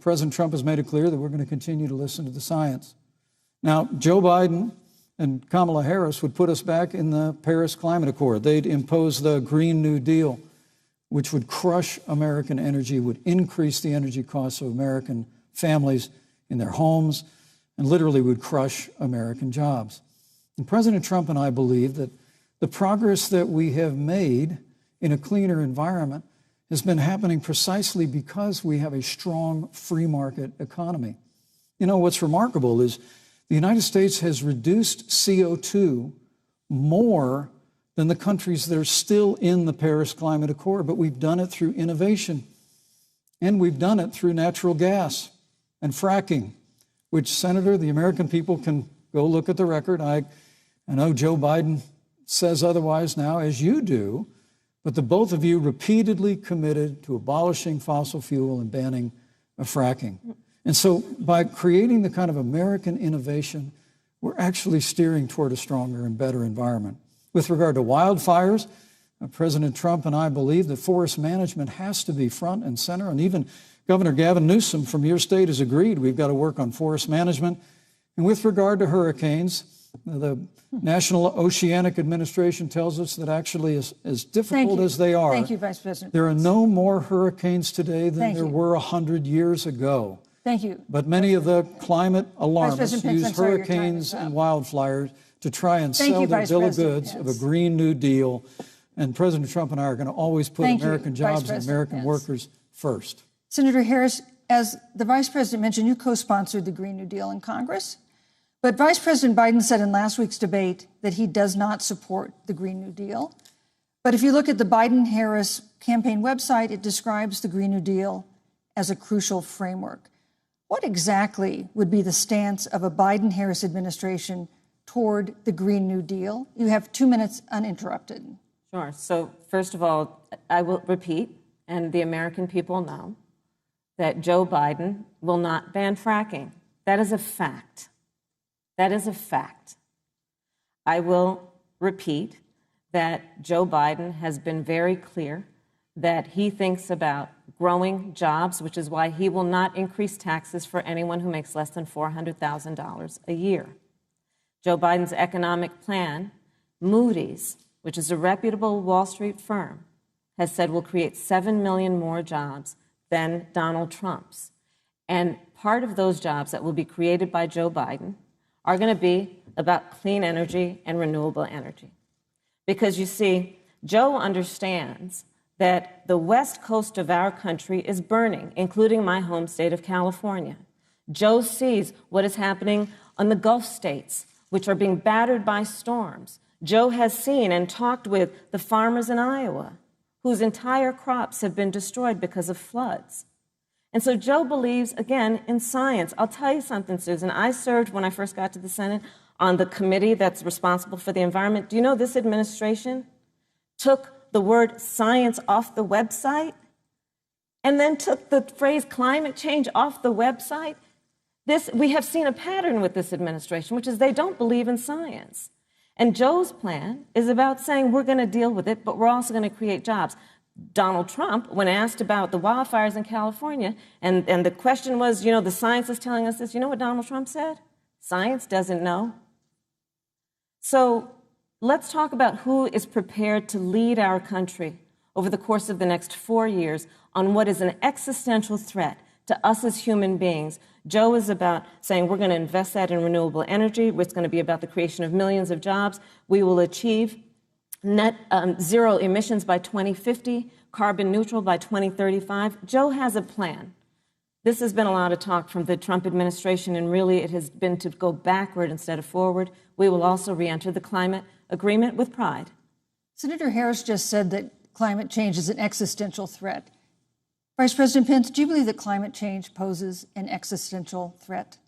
[SPEAKER 4] President Trump has made it clear that we're going to continue to listen to the science. Now, Joe Biden and Kamala Harris would put us back in the Paris Climate Accord. They'd impose the Green New Deal, which would crush American energy, would increase the energy costs of American families in their homes, and literally would crush American jobs. And President Trump and I believe that the progress that we have made in a cleaner environment has been happening precisely because we have a strong free market economy. You know, what's remarkable is the United States has reduced CO2 more than the countries that are still in the Paris Climate Accord, but we've done it through innovation, and we've done it through natural gas and fracking, which, Senator, the American people can go look at the record. I know Joe Biden says otherwise now, as you do, but the both of you repeatedly committed to abolishing fossil fuel and banning fracking. And so by creating the kind of American innovation, we're actually steering toward a stronger and better environment. With regard to wildfires, President Trump and I believe that forest management has to be front and center, and even Governor Gavin Newsom from your state has agreed we've got to work on forest management. And with regard to hurricanes, the National Oceanic Administration tells us that actually as difficult as they are,
[SPEAKER 2] Thank you, Vice President.
[SPEAKER 4] There are no more hurricanes today than there were 100 years ago.
[SPEAKER 2] Thank you.
[SPEAKER 4] But many of the climate alarmists use hurricanes and wildfires to try and sell their bill of goods of a Green New Deal. And President Trump and I are going to always put American jobs and American workers first.
[SPEAKER 2] Senator Harris, as the Vice President mentioned, you co-sponsored the Green New Deal in Congress. But Vice President Biden said in last week's debate that he does not support the Green New Deal. But if you look at the Biden-Harris campaign website, it describes the Green New Deal as a crucial framework. What exactly would be the stance of a Biden-Harris administration toward the Green New Deal? You have 2 minutes uninterrupted.
[SPEAKER 3] Sure. So first of all, I will repeat, and the American people know, that Joe Biden will not ban fracking. That is a fact. That is a fact. I will repeat that Joe Biden has been very clear that he thinks about growing jobs, which is why he will not increase taxes for anyone who makes less than $400,000 a year. Joe Biden's economic plan, Moody's, which is a reputable Wall Street firm, has said will create 7 million more jobs than Donald Trump's. And part of those jobs that will be created by Joe Biden are going to be about clean energy and renewable energy. Because you see, Joe understands that the west coast of our country is burning, including my home state of California. Joe sees what is happening on the Gulf states, which are being battered by storms. Joe has seen and talked with the farmers in Iowa, whose entire crops have been destroyed because of floods. And so Joe believes, again, in science. I'll tell you something, Susan. I served, when I first got to the Senate, on the committee that's responsible for the environment. Do you know this administration took the word science off the website and then took the phrase climate change off the website? We have seen a pattern with this administration, which is they don't believe in science. And Joe's plan is about saying we're going to deal with it, but we're also going to create jobs. Donald Trump, when asked about the wildfires in California, and the question was, you know, the science is telling us this, you know what Donald Trump said? Science doesn't know. So let's talk about who is prepared to lead our country over the course of the next 4 years on what is an existential threat to us as human beings. Joe is about saying we're going to invest that in renewable energy. It's going to be about the creation of millions of jobs. We will achieve net zero emissions by 2050, carbon neutral by 2035. Joe has a plan. This has been a lot of talk from the Trump administration, and really it has been to go backward instead of forward. We will also re-enter the climate agreement with pride.
[SPEAKER 2] Senator Harris just said that climate change is an existential threat. Vice President Pence, do you believe that climate change poses an existential threat?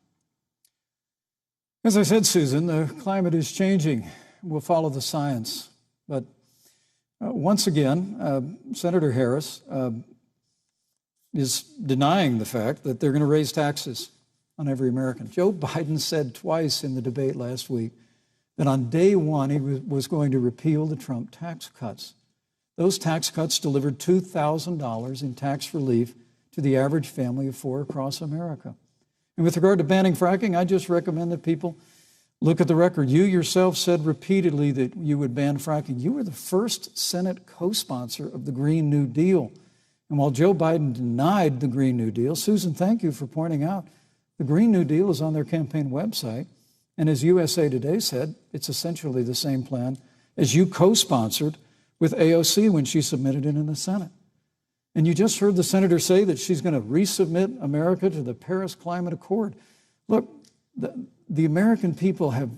[SPEAKER 4] As I said, Susan, the climate is changing. We'll follow the science. But once again, Senator Harris is denying the fact that they're going to raise taxes on every American. Joe Biden said twice in the debate last week that on day one he was going to repeal the Trump tax cuts. Those tax cuts delivered $2,000 in tax relief to the average family of four across America. And with regard to banning fracking, I just recommend that people look at the record. You yourself said repeatedly that you would ban fracking. You were the first Senate co-sponsor of the Green New Deal. And while Joe Biden denied the Green New Deal, Susan, thank you for pointing out, the Green New Deal is on their campaign website. And as USA Today said, it's essentially the same plan as you co-sponsored with AOC when she submitted it in the Senate. And you just heard the senator say that she's going to resubmit America to the Paris Climate Accord. Look, the American people have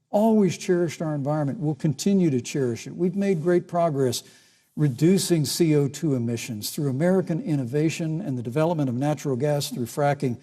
[SPEAKER 4] always cherished our environment. We'll continue to cherish it. We've made great progress reducing CO2 emissions through American innovation and the development of natural gas through fracking.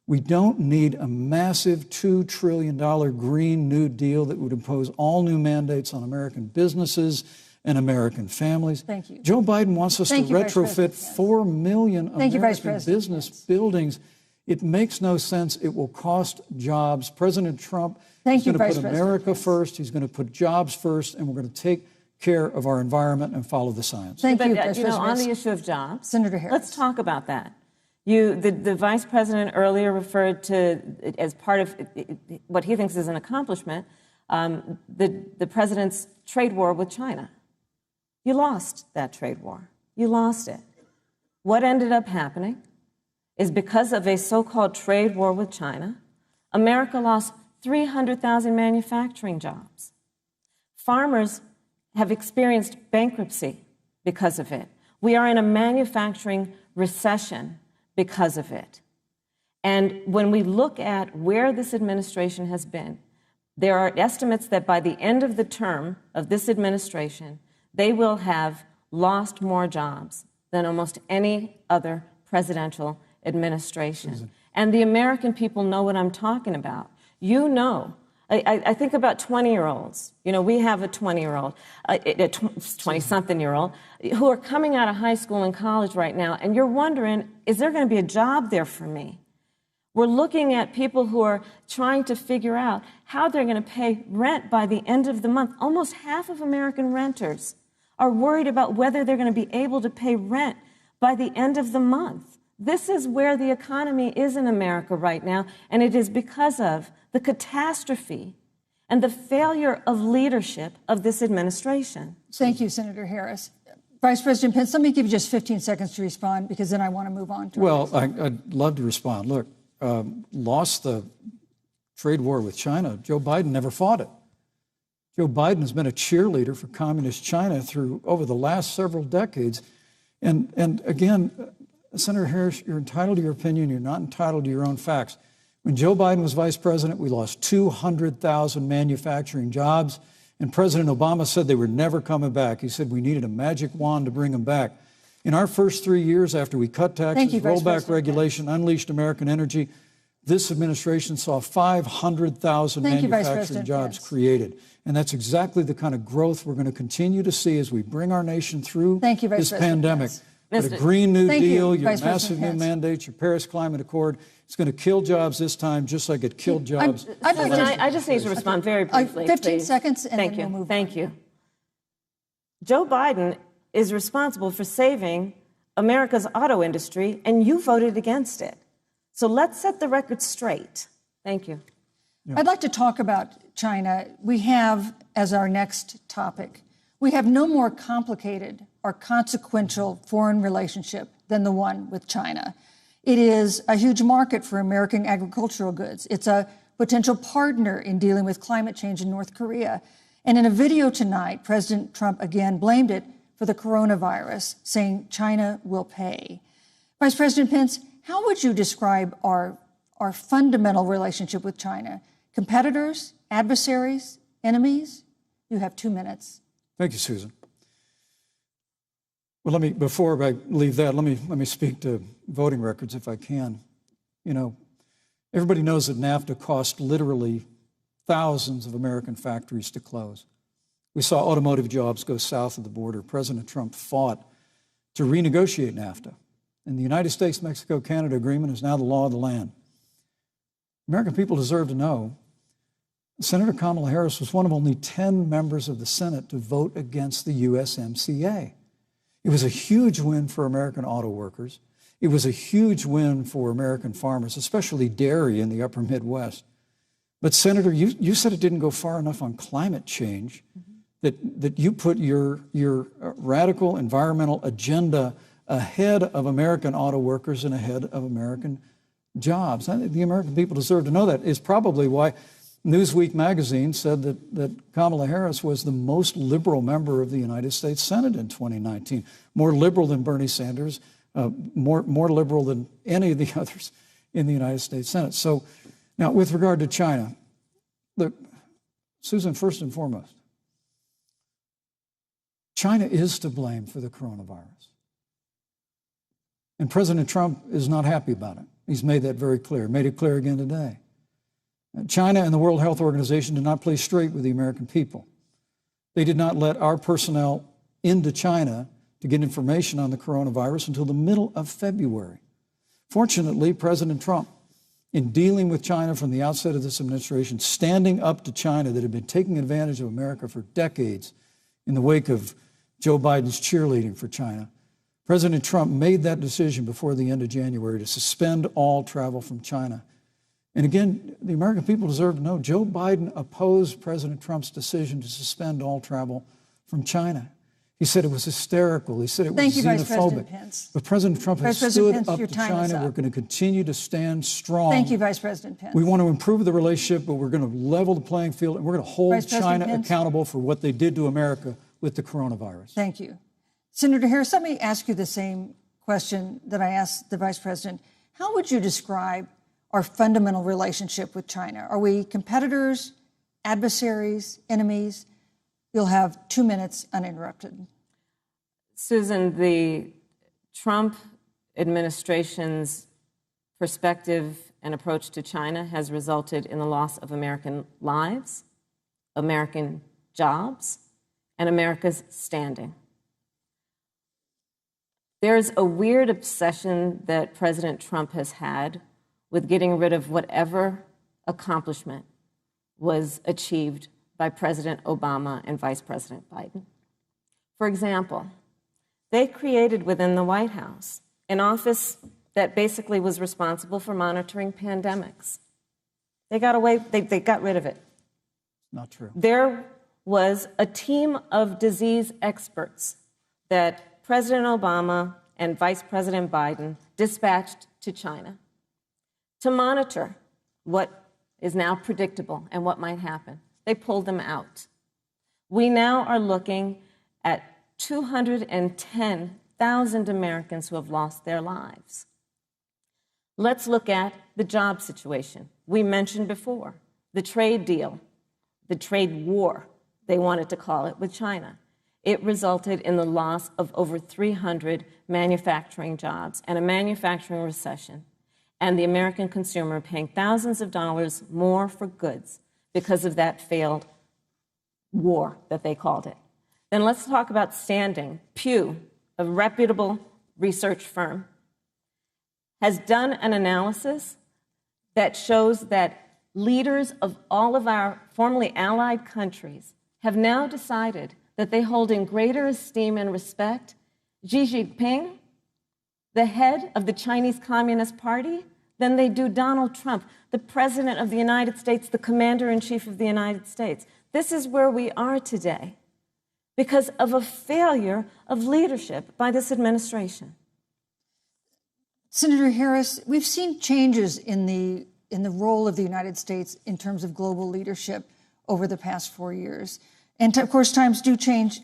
[SPEAKER 4] We don't need a massive $2 trillion Green New Deal that would impose all new mandates on American businesses and American families.
[SPEAKER 2] Thank you.
[SPEAKER 4] Joe Biden wants us to retrofit 4 million American business buildings. It makes no sense. It will cost jobs. President Trump is going to put America first. He's going to put jobs first, and we're going to take care of our environment and follow the science.
[SPEAKER 2] Thank you,
[SPEAKER 3] But, on the issue of jobs,
[SPEAKER 2] Senator Harris,
[SPEAKER 3] let's talk about that. The vice president earlier referred to, as part of what he thinks is an accomplishment, the president's trade war with China. You lost that trade war. You lost it. What ended up happening is because of a so-called trade war with China, America lost 300,000 manufacturing jobs. Farmers have experienced bankruptcy because of it. We are in a manufacturing recession because of it. And when we look at where this administration has been, there are estimates that by the end of the term of this administration, they will have lost more jobs than almost any other presidential administration. And the American people know what I'm talking about. You know, I think about 20-year-olds. You know, we have a 20-year-old, a 20-something-year-old, who are coming out of high school and college right now, and you're wondering, is there going to be a job there for me? We're looking at people who are trying to figure out how they're going to pay rent by the end of the month. Almost half of American renters are worried about whether they're going to be able to pay rent by the end of the month. This is where the economy is in America right now, and it is because of the catastrophe and the failure of leadership of this administration.
[SPEAKER 2] Thank you, Senator Harris. Vice President Pence, let me give you just 15 seconds to respond, because then I want to move on to
[SPEAKER 4] Well, I'd love to respond. Look, lost the trade war with China. Joe Biden never fought it. Joe Biden has been a cheerleader for communist China over the last several decades. And again, Senator Harris, you're entitled to your opinion. You're not entitled to your own facts. When Joe Biden was vice president, we lost 200,000 manufacturing jobs, and President Obama said they were never coming back. He said we needed a magic wand to bring them back. In our first 3 years after we cut taxes, rolled back regulation, unleashed American energy, this administration saw 500,000 manufacturing jobs created. And that's exactly the kind of growth we're going to continue to see as we bring our nation through this pandemic. But a Green New Deal, your massive new mandates, your Paris Climate Accord, it's going to kill jobs this time, just like it killed jobs.
[SPEAKER 3] I just need to respond very briefly.
[SPEAKER 2] 15 seconds, and then we'll move on.
[SPEAKER 3] Thank you. Joe Biden is responsible for saving America's auto industry, and you voted against it. So let's set the record straight. Thank you.
[SPEAKER 2] I'd like to talk about China. We have, as our next topic, we have no more complicated or consequential foreign relationship than the one with China. It is a huge market for American agricultural goods. It's a potential partner in dealing with climate change in North Korea. And in a video tonight, President Trump again blamed it for the coronavirus, saying China will pay. Vice President Pence, how would you describe our fundamental relationship with China? Competitors, adversaries, enemies? You have 2 minutes.
[SPEAKER 4] Thank you, Susan. Well, before I leave that, let me speak to voting records if I can. You know, everybody knows that NAFTA cost literally thousands of American factories to close. We saw automotive jobs go south of the border. President Trump fought to renegotiate NAFTA. And the United States-Mexico-Canada agreement is now the law of the land. American people deserve to know Senator Kamala Harris was one of only 10 members of the Senate to vote against the USMCA. It was a huge win for American auto workers. It was a huge win for American farmers, especially dairy in the upper Midwest. But Senator, you said it didn't go far enough on climate change, that you put your radical environmental agenda ahead of American auto workers and ahead of American jobs. I think the American people deserve to know that. It's probably why Newsweek magazine said that Kamala Harris was the most liberal member of the United States Senate in 2019, more liberal than Bernie Sanders, more liberal than any of the others in the United States Senate. So now with regard to China, look, Susan, first and foremost, China is to blame for the coronavirus. And President Trump is not happy about it. He's made that very clear, made it clear again today. China and the World Health Organization did not play straight with the American people. They did not let our personnel into China to get information on the coronavirus until the middle of February. Fortunately, President Trump, in dealing with China from the outset of this administration, standing up to China that had been taking advantage of America for decades in the wake of Joe Biden's cheerleading for China, President Trump made that decision before the end of January to suspend all travel from China. And again, the American people deserve to know Joe Biden opposed President Trump's decision to suspend all travel from China. He said it was hysterical. He said it was xenophobic.
[SPEAKER 2] Vice President Pence.
[SPEAKER 4] But President Trump has stood up to China. We're going to continue to stand strong.
[SPEAKER 2] Thank you, Vice President Pence.
[SPEAKER 4] We want to improve the relationship, but we're going to level the playing field, and we're going to hold China accountable for what they did to America with the coronavirus.
[SPEAKER 2] Thank you. Senator Harris, let me ask you the same question that I asked the Vice President. How would you describe our fundamental relationship with China? Are we competitors, adversaries, enemies? You'll have 2 minutes uninterrupted.
[SPEAKER 3] Susan, the Trump administration's perspective and approach to China has resulted in the loss of American lives, American jobs, and America's standing. There's a weird obsession that President Trump has had with getting rid of whatever accomplishment was achieved by President Obama and Vice President Biden. For example, they created within the White House an office that basically was responsible for monitoring pandemics. They got rid of it.
[SPEAKER 4] Not true.
[SPEAKER 3] There was a team of disease experts that President Obama and Vice President Biden dispatched to China to monitor what is now predictable and what might happen. They pulled them out. We now are looking at 210,000 Americans who have lost their lives. Let's look at the job situation. We mentioned before the trade deal, the trade war, they wanted to call it, with China. It resulted in the loss of over 300 manufacturing jobs and a manufacturing recession, and the American consumer paying thousands of dollars more for goods because of that failed war that they called it. Then let's talk about standing. Pew, a reputable research firm, has done an analysis that shows that leaders of all of our formerly allied countries have now decided that they hold in greater esteem and respect Xi Jinping, the head of the Chinese Communist Party, than they do Donald Trump, the President of the United States, the Commander-in-Chief of the United States. This is where we are today because of a failure of leadership by this administration.
[SPEAKER 2] Senator Harris, we've seen changes in the role of the United States in terms of global leadership over the past 4 years. And of course, times do change.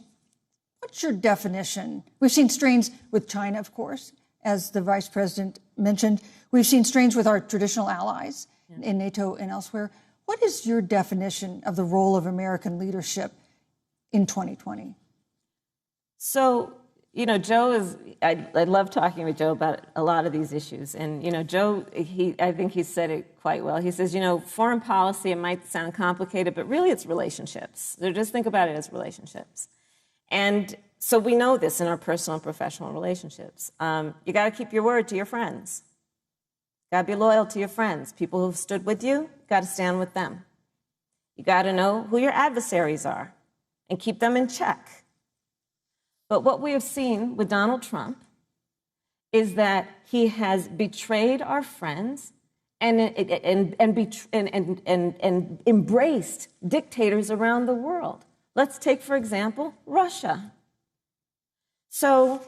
[SPEAKER 2] What's your definition? We've seen strains with China, of course, as the Vice President mentioned. We've seen strains with our traditional allies in NATO and elsewhere. What is your definition of the role of American leadership in 2020?
[SPEAKER 3] So, Joe I love talking with Joe about a lot of these issues. And, Joe, I think he said it quite well. He says, foreign policy, it might sound complicated, but really it's relationships. So just think about it as relationships. And so we know this in our personal and professional relationships. You got to keep your word to your friends. Got to be loyal to your friends. People who've stood with you, got to stand with them. You got to know who your adversaries are and keep them in check. But what we have seen with Donald Trump is that he has betrayed our friends and embraced dictators around the world. Let's take, for example, Russia. So,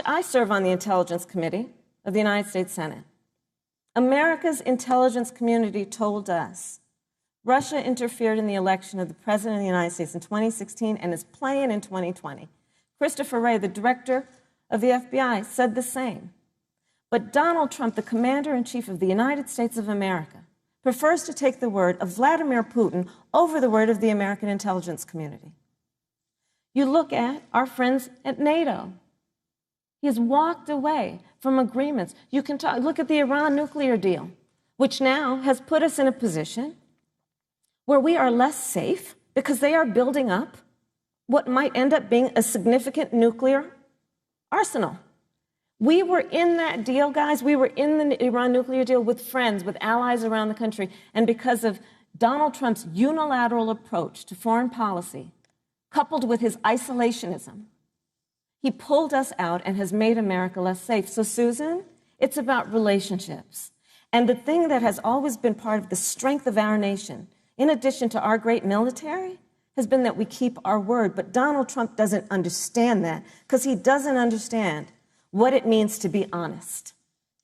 [SPEAKER 3] I serve on the Intelligence Committee of the United States Senate. America's intelligence community told us Russia interfered in the election of the President of the United States in 2016 and is playing in 2020. Christopher Wray, the director of the FBI, said the same. But Donald Trump, the Commander-in-Chief of the United States of America, prefers to take the word of Vladimir Putin over the word of the American intelligence community. You look at our friends at NATO. He has walked away from agreements. You can look at the Iran nuclear deal, which now has put us in a position where we are less safe because they are building up what might end up being a significant nuclear arsenal. We were in that deal, guys. We were in the Iran nuclear deal with friends, with allies around the country. And because of Donald Trump's unilateral approach to foreign policy, coupled with his isolationism, he pulled us out and has made America less safe. So, Susan, it's about relationships. And the thing that has always been part of the strength of our nation, in addition to our great military, has been that we keep our word. But Donald Trump doesn't understand that because he doesn't understand what it means to be honest.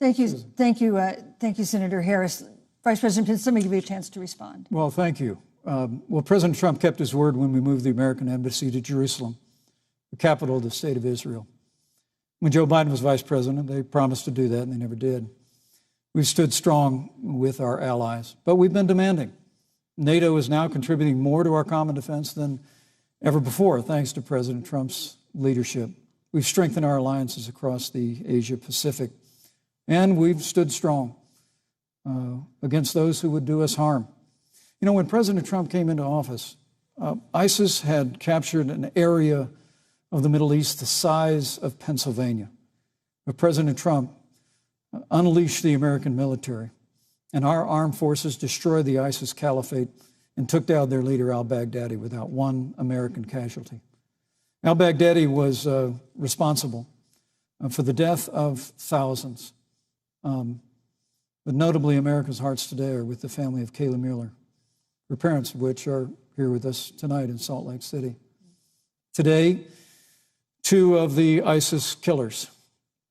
[SPEAKER 2] Thank you, Senator Harris. Vice President Pence, let me give you a chance to respond.
[SPEAKER 4] Well, thank you. Well, President Trump kept his word when we moved the American embassy to Jerusalem, the capital of the state of Israel. When Joe Biden was vice president, they promised to do that, and they never did. We've stood strong with our allies, but we've been demanding. NATO is now contributing more to our common defense than ever before, thanks to President Trump's leadership. We've strengthened our alliances across the Asia-Pacific, and we've stood strong against those who would do us harm. You know, when President Trump came into office, ISIS had captured an area of the Middle East the size of Pennsylvania. But President Trump unleashed the American military, and our armed forces destroyed the ISIS caliphate and took down their leader, al-Baghdadi, without one American casualty. Al-Baghdadi was responsible for the death of thousands. But notably, America's hearts today are with the family of Kayla Mueller, her parents of which are here with us tonight in Salt Lake City. Today, 2 of the ISIS killers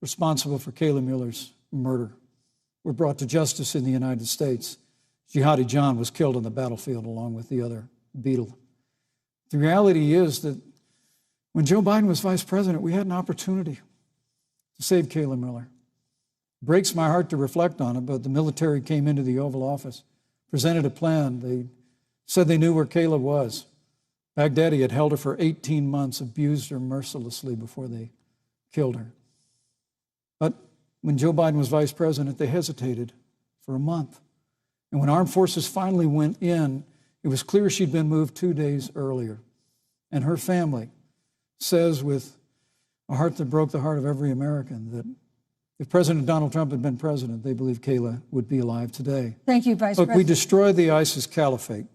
[SPEAKER 4] responsible for Kayla Mueller's murder were brought to justice in the United States. Jihadi John was killed on the battlefield along with the other beetle. The reality is that when Joe Biden was vice president, we had an opportunity to save Kayla Mueller. It breaks my heart to reflect on it, but the military came into the Oval Office, presented a plan. They said they knew where Kayla was. Baghdadi had held her for 18 months, abused her mercilessly before they killed her. But when Joe Biden was vice president, they hesitated for a month. And when armed forces finally went in, it was clear she'd been moved 2 days earlier. And her family says with a heart that broke the heart of every American that if President Donald Trump had been president, they believe Kayla would be alive today.
[SPEAKER 2] Thank you, Vice
[SPEAKER 4] Look,
[SPEAKER 2] President.
[SPEAKER 4] we destroyed the ISIS caliphate.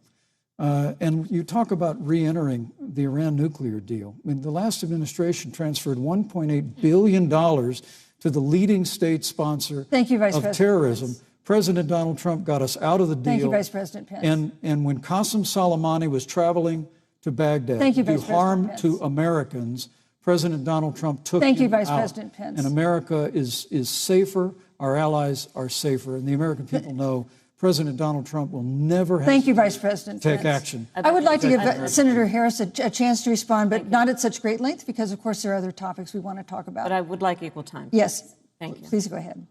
[SPEAKER 4] And you talk about re-entering the Iran nuclear deal. I mean, the last administration transferred $1.8 billion to the leading state sponsor of terrorism.
[SPEAKER 2] Pence.
[SPEAKER 4] President Donald Trump got us out of the deal.
[SPEAKER 2] Thank you, Vice President Pence.
[SPEAKER 4] And when Qasem Soleimani was traveling to Baghdad to do harm to Americans, President Donald Trump took him out.
[SPEAKER 2] Thank you, Vice President Pence.
[SPEAKER 4] And America is safer, our allies are safer, and the American people know President Donald Trump will never
[SPEAKER 2] Thank you, Vice President
[SPEAKER 4] take
[SPEAKER 2] Pence.
[SPEAKER 4] action.
[SPEAKER 2] I would like to give Senator Harris a chance to respond, but not at such great length because, of course, there are other topics we want to talk about.
[SPEAKER 3] But I would like equal time.
[SPEAKER 2] Yes.
[SPEAKER 3] Thank you.
[SPEAKER 2] Please go ahead.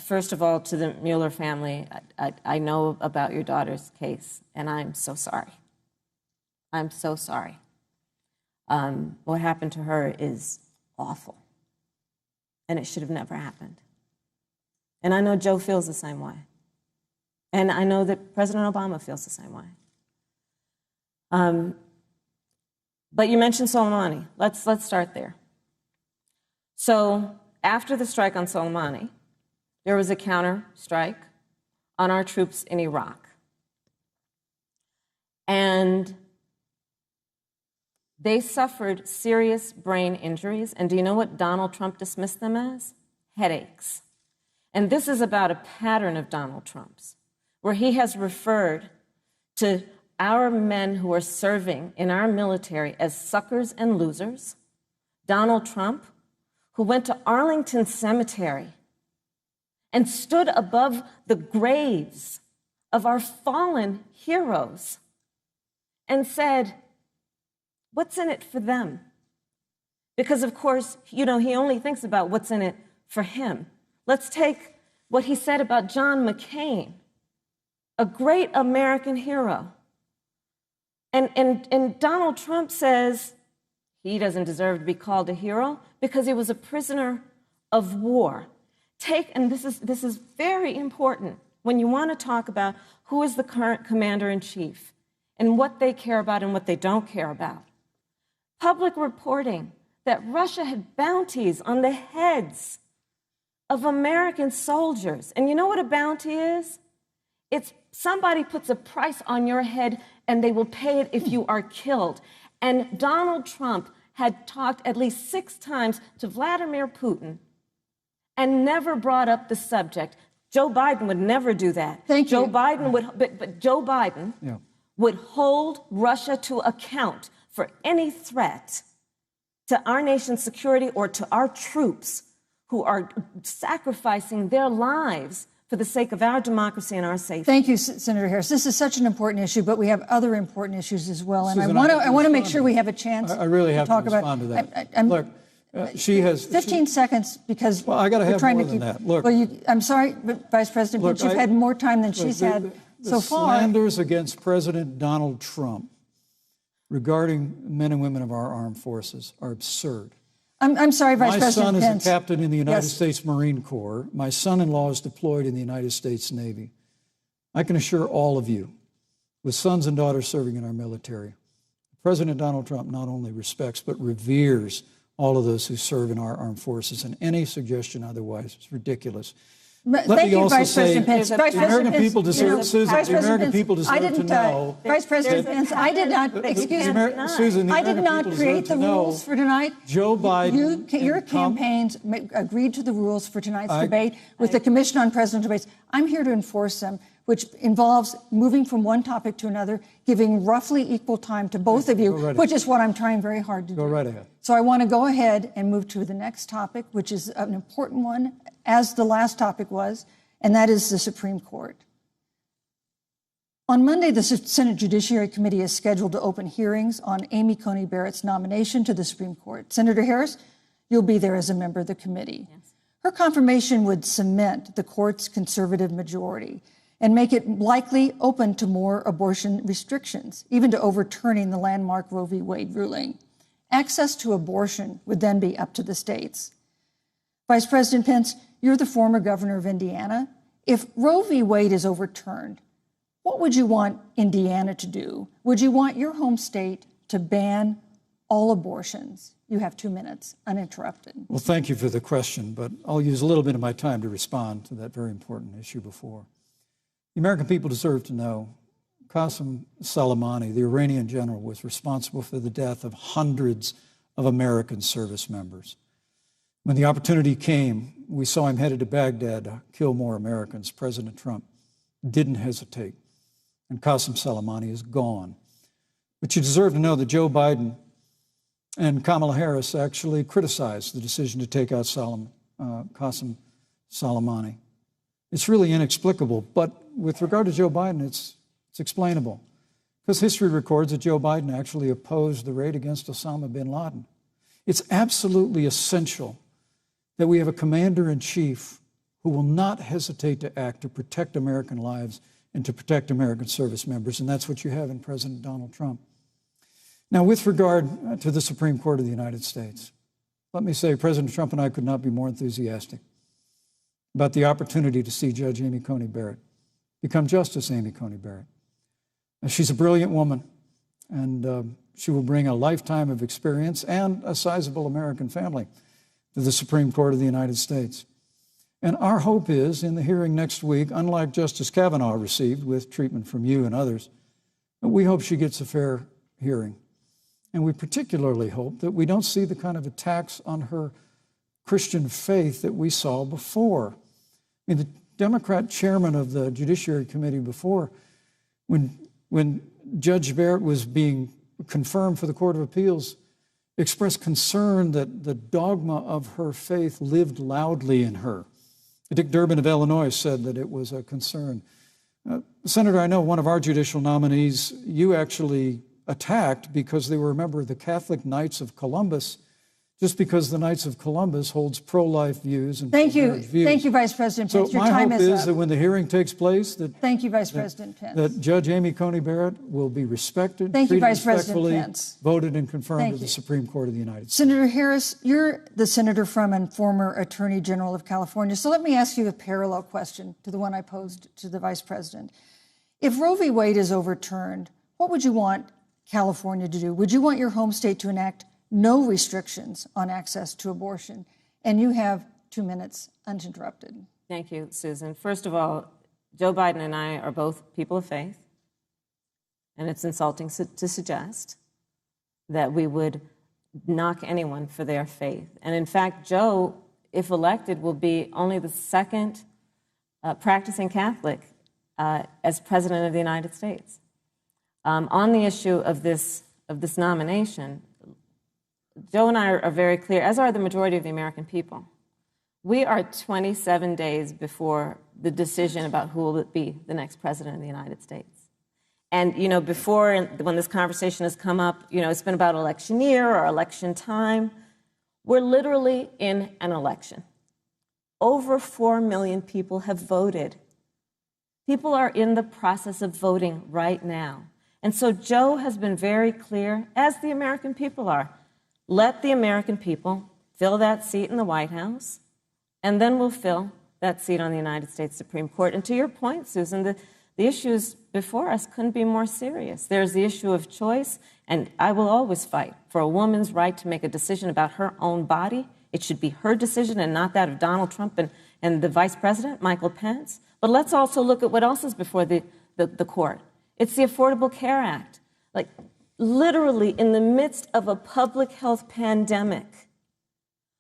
[SPEAKER 3] First of all, to the Mueller family, I know about your daughter's case, and I'm so sorry. I'm so sorry. What happened to her is awful, and it should have never happened. And I know Joe feels the same way. And I know that President Obama feels the same way. But you mentioned Soleimani. Let's start there. So after the strike on Soleimani, there was a counter strike on our troops in Iraq. And they suffered serious brain injuries. And do you know what Donald Trump dismissed them as? Headaches. And this is about a pattern of Donald Trump's, where he has referred to our men who are serving in our military as suckers and losers. Donald Trump, who went to Arlington Cemetery and stood above the graves of our fallen heroes and said, what's in it for them? Because, of course, you know, he only thinks about what's in it for him. Let's take what he said about John McCain, a great American hero. And Donald Trump says he doesn't deserve to be called a hero because he was a prisoner of war. And this is very important when you want to talk about who is the current commander-in-chief and what they care about and what they don't care about. Public reporting that Russia had bounties on the heads of American soldiers. And you know what a bounty is? It's somebody puts a price on your head and they will pay it if you are killed. And Donald Trump had talked at least 6 times to Vladimir Putin and never brought up the subject. Joe Biden would never do that.
[SPEAKER 2] Thank you.
[SPEAKER 3] Joe Biden would, but Joe Biden would hold Russia to account for any threat to our nation's security or to our troops who are sacrificing their lives for the sake of our democracy and our safety.
[SPEAKER 2] Thank you, Senator Harris. This is such an important issue, but we have other important issues as well. And Susan, I want to make sure we have a chance
[SPEAKER 4] I really have
[SPEAKER 2] to talk
[SPEAKER 4] to respond
[SPEAKER 2] about
[SPEAKER 4] to that. Look, she has
[SPEAKER 2] 15 seconds because
[SPEAKER 4] well, I got to have
[SPEAKER 2] trying
[SPEAKER 4] more
[SPEAKER 2] to
[SPEAKER 4] than
[SPEAKER 2] keep,
[SPEAKER 4] that. Look,
[SPEAKER 2] well, I'm sorry, but Vice President,
[SPEAKER 4] look,
[SPEAKER 2] you've had more time than she's had so far.
[SPEAKER 4] The slanders against President Donald Trump regarding men and women of our armed forces are absurd.
[SPEAKER 2] I'm sorry, Vice President Pence.
[SPEAKER 4] My son is a captain in the United States Marine Corps. My son-in-law is deployed in the United States Navy. I can assure all of you, with sons and daughters serving in our military, President Donald Trump not only respects but reveres all of those who serve in our armed forces, and any suggestion otherwise is ridiculous.
[SPEAKER 2] Thank you, Vice President Pence.
[SPEAKER 4] The American people deserve, Susan, the American people deserve to know.
[SPEAKER 2] Vice President Pence, I did not, excuse me,
[SPEAKER 4] Susan, the
[SPEAKER 2] I did not create the rules for tonight.
[SPEAKER 4] Joe Biden.
[SPEAKER 2] Your campaigns agreed to the rules for tonight's debate with the Commission on Presidential Debates. I'm here to enforce them, which involves moving from one topic to another, giving roughly equal time to both of you, which is what I'm trying very hard to do.
[SPEAKER 4] Go right ahead.
[SPEAKER 2] So I want to go ahead and move to the next topic, which is an important one, as the last topic was, and that is the Supreme Court. On Monday, the Senate Judiciary Committee is scheduled to open hearings on Amy Coney Barrett's nomination to the Supreme Court. Senator Harris, you'll be there as a member of the committee. Yes. Her confirmation would cement the court's conservative majority and make it likely open to more abortion restrictions, even to overturning the landmark Roe v. Wade ruling. Access to abortion would then be up to the states. Vice President Pence, you're the former governor of Indiana. If Roe v. Wade is overturned, what would you want Indiana to do? Would you want your home state to ban all abortions? You have 2 minutes, uninterrupted.
[SPEAKER 4] Well, thank you for the question, but I'll use a little bit of my time to respond to that very important issue before. The American people deserve to know Qasem Soleimani, the Iranian general, was responsible for the death of hundreds of American service members. When the opportunity came, we saw him headed to Baghdad to kill more Americans. President Trump didn't hesitate, and Qasem Soleimani is gone. But you deserve to know that Joe Biden and Kamala Harris actually criticized the decision to take out Qasem Soleimani. It's really inexplicable, but with regard to Joe Biden, it's explainable. Because history records that Joe Biden actually opposed the raid against Osama bin Laden. It's absolutely essential that we have a commander-in-chief who will not hesitate to act to protect American lives and to protect American service members, and that's what you have in President Donald Trump. Now, with regard to the Supreme Court of the United States, let me say President Trump and I could not be more enthusiastic about the opportunity to see Judge Amy Coney Barrett become Justice Amy Coney Barrett. Now, she's a brilliant woman, and she will bring a lifetime of experience and a sizable American family to the Supreme Court of the United States. And our hope is, in the hearing next week, unlike Justice Kavanaugh received with treatment from you and others, we hope she gets a fair hearing. And we particularly hope that we don't see the kind of attacks on her Christian faith that we saw before. I mean, the Democrat chairman of the Judiciary Committee before, when Judge Barrett was being confirmed for the Court of Appeals, expressed concern that the dogma of her faith lived loudly in her. Dick Durbin of Illinois said that it was a concern. Senator, I know one of our judicial nominees you actually attacked because they were a member of the Catholic Knights of Columbus, just because the Knights of Columbus holds pro-life views and pro-marriage views.
[SPEAKER 2] Thank you, Vice President Pence.
[SPEAKER 4] So
[SPEAKER 2] your time is up.
[SPEAKER 4] My hope is that when the hearing takes place,
[SPEAKER 2] thank you, Vice President Pence.
[SPEAKER 4] That Judge Amy Coney Barrett will be respected,
[SPEAKER 2] thank you,
[SPEAKER 4] treated
[SPEAKER 2] Vice President
[SPEAKER 4] respectfully,
[SPEAKER 2] Pence.
[SPEAKER 4] Voted and confirmed to the Supreme Court of the United States.
[SPEAKER 2] Senator Harris, you're the senator from and former Attorney General of California. So let me ask you a parallel question to the one I posed to the Vice President. If Roe v. Wade is overturned, what would you want California to do? Would you want your home state to enact no restrictions on access to abortion? And you have 2 minutes uninterrupted.
[SPEAKER 3] Thank you, Susan. First of all, Joe Biden and I are both people of faith, and it's insulting to suggest that we would knock anyone for their faith. And in fact, Joe, if elected, will be only the second practicing Catholic as President of the United States. On the issue of this nomination, Joe and I are very clear, as are the majority of the American people. We are 27 days before the decision about who will be the next president of the United States. And, you know, before, when this conversation has come up, you know, it's been about election year or election time. We're literally in an election. Over 4 million people have voted. People are in the process of voting right now. And so Joe has been very clear, as the American people are. Let the American people fill that seat in the White House, and then we'll fill that seat on the United States Supreme Court. And to your point, Susan, the issues before us couldn't be more serious. There's the issue of choice, and I will always fight for a woman's right to make a decision about her own body. It should be her decision and not that of Donald Trump and the Vice President, Michael Pence. But let's also look at what else is before the court. It's the Affordable Care Act. Like, literally in the midst of a public health pandemic,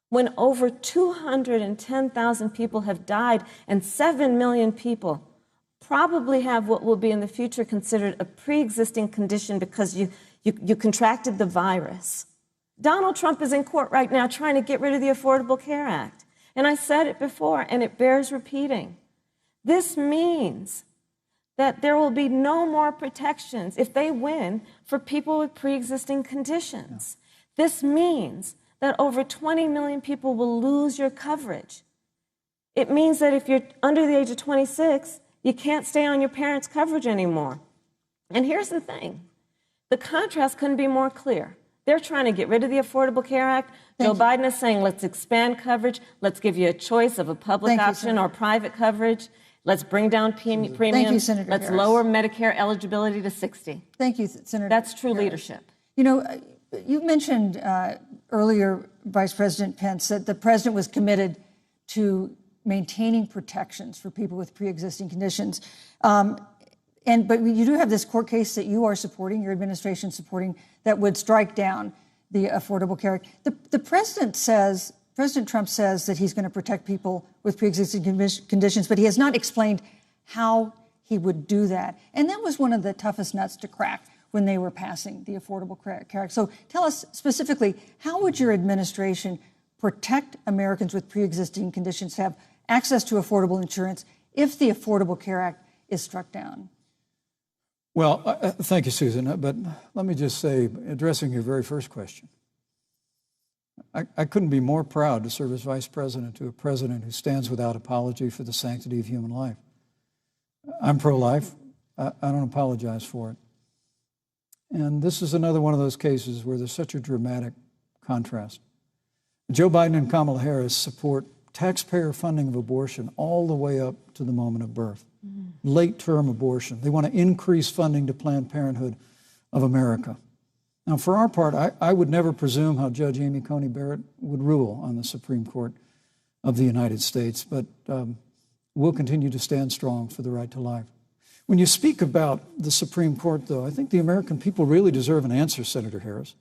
[SPEAKER 3] when over 210,000 people have died and 7 million people probably have what will be in the future considered a pre-existing condition because you contracted the virus. Donald Trump is in court right now trying to get rid of the Affordable Care Act. And I said it before, and it bears repeating. This means that there will be no more protections, if they win, for people with pre-existing conditions. Yeah. This means that over 20 million people will lose your coverage. It means that if you're under the age of 26, you can't stay on your parents' coverage anymore. And here's the thing. The contrast couldn't be more clear. They're trying to get rid of the Affordable Care Act. Joe Biden is saying, let's expand coverage. Let's give you a choice of a public option or private coverage. Let's bring down premiums.
[SPEAKER 2] Thank you, Senator
[SPEAKER 3] Let's
[SPEAKER 2] Harris.
[SPEAKER 3] Lower Medicare eligibility to 60.
[SPEAKER 2] Thank you, Senator.
[SPEAKER 3] That's true
[SPEAKER 2] Harris.
[SPEAKER 3] leadership.
[SPEAKER 2] You know, you mentioned earlier, Vice President Pence, that the president was committed to maintaining protections for people with pre-existing conditions. But you do have this court case that you are supporting, your administration supporting, that would strike down the Affordable Care Act. The president says, President Trump says that he's going to protect people with pre-existing conditions, but he has not explained how he would do that. And that was one of the toughest nuts to crack when they were passing the Affordable Care Act. So tell us specifically, how would your administration protect Americans with pre-existing conditions to have access to affordable insurance if the Affordable Care Act is struck down?
[SPEAKER 4] Well, thank you, Susan. But let me just say, addressing your very first question, I couldn't be more proud to serve as vice president to a president who stands without apology for the sanctity of human life. I'm pro-life. I don't apologize for it. And this is another one of those cases where there's such a dramatic contrast. Joe Biden and Kamala Harris support taxpayer funding of abortion all the way up to the moment of birth. Late-term abortion. They want to increase funding to Planned Parenthood of America. Now, for our part, I would never presume how Judge Amy Coney Barrett would rule on the Supreme Court of the United States, but we'll continue to stand strong for the right to life. When you speak about the Supreme Court, though, I think the American people really deserve an answer, Senator Harris.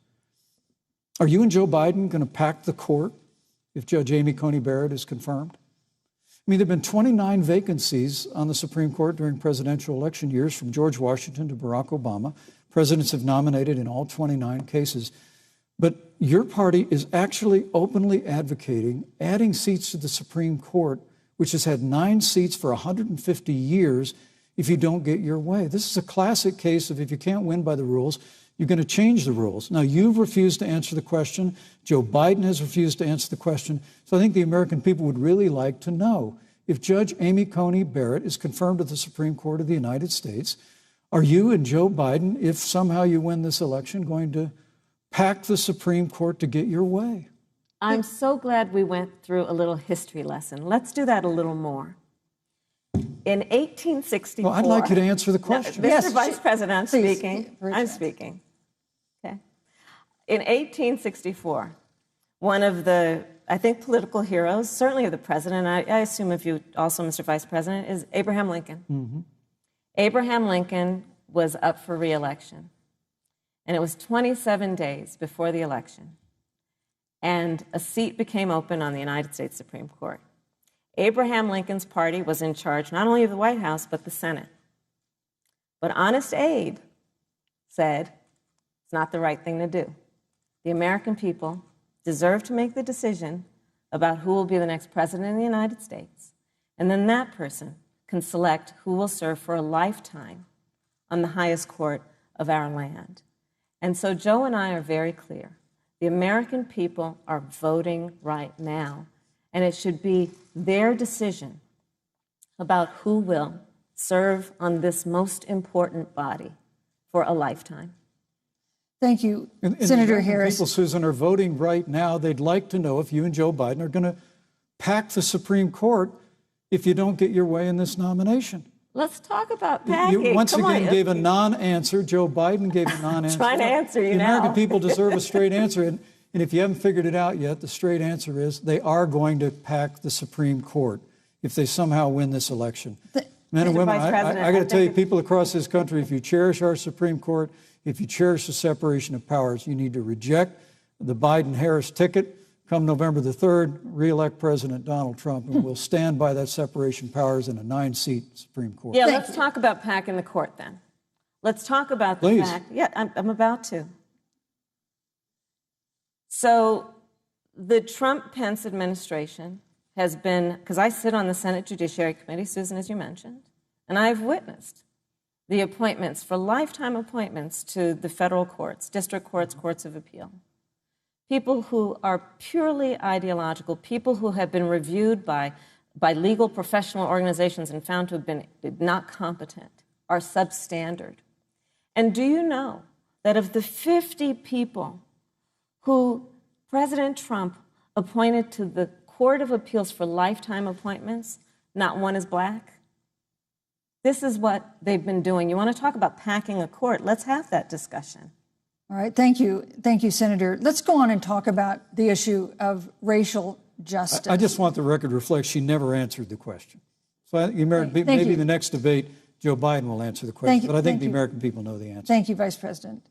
[SPEAKER 4] Are you and Joe Biden going to pack the court if Judge Amy Coney Barrett is confirmed? I mean, there have been 29 vacancies on the Supreme Court during presidential election years, from George Washington to Barack Obama. Presidents have nominated in all 29 cases. But your party is actually openly advocating adding seats to the Supreme Court, which has had 9 seats for 150 years, if you don't get your way. This is a classic case of, if you can't win by the rules, you're going to change the rules. Now, you've refused to answer the question. Joe Biden has refused to answer the question. So I think the American people would really like to know, if Judge Amy Coney Barrett is confirmed to the Supreme Court of the United States, are you and Joe Biden, if somehow you win this election, going to pack the Supreme Court to get your way?
[SPEAKER 3] I'm so glad we went through a little history lesson. Let's do that a little more. In 1864...
[SPEAKER 4] Well, I'd like you to answer the question.
[SPEAKER 3] No, Mr. Vice President, I'm speaking. I'm speaking. Okay. In 1864, one of the, I think, political heroes, certainly of the president, I assume of you also, Mr. Vice President, is Abraham Lincoln. Mm-hmm. Abraham Lincoln was up for re-election, and it was 27 days before the election, and a seat became open on the United States Supreme Court. Abraham Lincoln's party was in charge not only of the White House, but the Senate. But Honest Abe said it's not the right thing to do. The American people deserve to make the decision about who will be the next president of the United States, and then that person can select who will serve for a lifetime on the highest court of our land. And so Joe and I are very clear. The American people are voting right now, and it should be their decision about who will serve on this most important body for a lifetime.
[SPEAKER 2] Thank you,
[SPEAKER 4] And
[SPEAKER 2] Senator
[SPEAKER 4] the
[SPEAKER 2] Harris.
[SPEAKER 4] people, Susan, are voting right now. They'd like to know if you and Joe Biden are going to pack the Supreme Court if you don't get your way in this nomination.
[SPEAKER 3] Let's talk about packing.
[SPEAKER 4] You once
[SPEAKER 3] Come
[SPEAKER 4] again
[SPEAKER 3] on.
[SPEAKER 4] gave a non-answer. Joe Biden gave a non-answer.
[SPEAKER 3] Trying to answer you
[SPEAKER 4] The
[SPEAKER 3] now.
[SPEAKER 4] American people deserve a straight answer. And if you haven't figured it out yet, the straight answer is they are going to pack the Supreme Court if they somehow win this election. Men and
[SPEAKER 3] Mr.
[SPEAKER 4] women,
[SPEAKER 3] Vice President,
[SPEAKER 4] I got to
[SPEAKER 3] I
[SPEAKER 4] tell you,
[SPEAKER 3] think
[SPEAKER 4] people across this country, if you cherish our Supreme Court, if you cherish the separation of powers, you need to reject the Biden-Harris ticket. Come November the 3rd, re-elect President Donald Trump, and we'll stand by that separation of powers in a 9-seat Supreme Court.
[SPEAKER 3] Yeah, let's talk about packing the court then. Let's talk about the fact. Yeah, I'm about to. So the Trump-Pence administration has been, because I sit on the Senate Judiciary Committee, Susan, as you mentioned, and I've witnessed the appointments for lifetime appointments to the federal courts, district courts, courts of appeal. People who are purely ideological, people who have been reviewed by legal professional organizations and found to have been not competent, are substandard. And do you know that of the 50 people who President Trump appointed to the Court of Appeals for lifetime appointments, not one is black? This is what they've been doing. You want to talk about packing a court? Let's have that discussion.
[SPEAKER 2] All right, thank you. Thank you, Senator. Let's go on and talk about the issue of racial justice.
[SPEAKER 4] I just want the record to reflect she never answered the question. So maybe the next debate, Joe Biden will answer the question, but I think the American people know the answer.
[SPEAKER 2] Thank you, Vice President.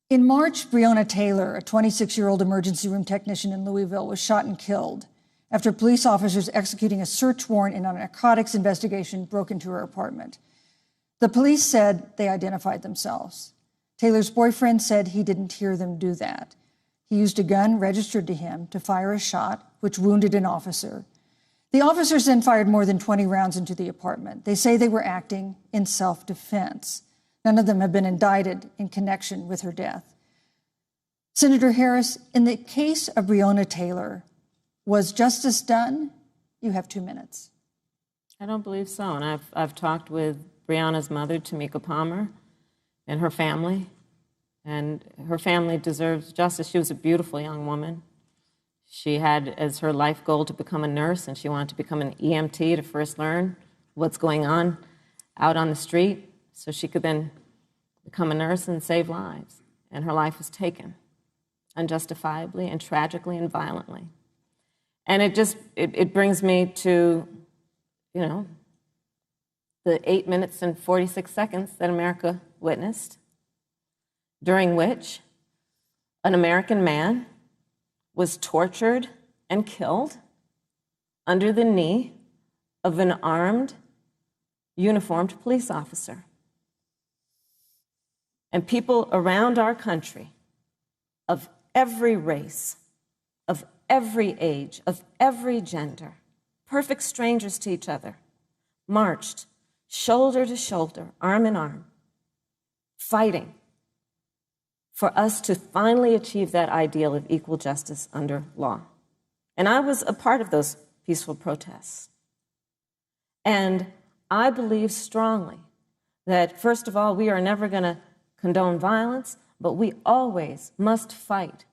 [SPEAKER 2] In March, Breonna Taylor, a 26-year-old emergency room technician in Louisville, was shot and killed after police officers executing a search warrant in a narcotics investigation broke into her apartment. The police said they identified themselves. Taylor's boyfriend said he didn't hear them do that. He used a gun registered to him to fire a shot, which wounded an officer. The officers then fired more than 20 rounds into the apartment. They say they were acting in self-defense. None of them have been indicted in connection with her death. Senator Harris, in the case of Breonna Taylor, was justice done? You have 2 minutes.
[SPEAKER 3] I don't believe so. And I've talked with Breonna's mother, Tamika Palmer, and her family deserves justice. She was a beautiful young woman. She had as her life goal to become a nurse, and she wanted to become an EMT to first learn what's going on out on the street so she could then become a nurse and save lives. And her life was taken unjustifiably and tragically and violently. And it brings me to, the 8 minutes and 46 seconds that America witnessed, during which an American man was tortured and killed under the knee of an armed, uniformed police officer. And people around our country of every race, of every age, of every gender, perfect strangers to each other, marched shoulder to shoulder, arm in arm, fighting for us to finally achieve that ideal of equal justice under law. And I was a part of those peaceful protests. And I believe strongly that, first of all, we are never going to condone violence, but we always must fight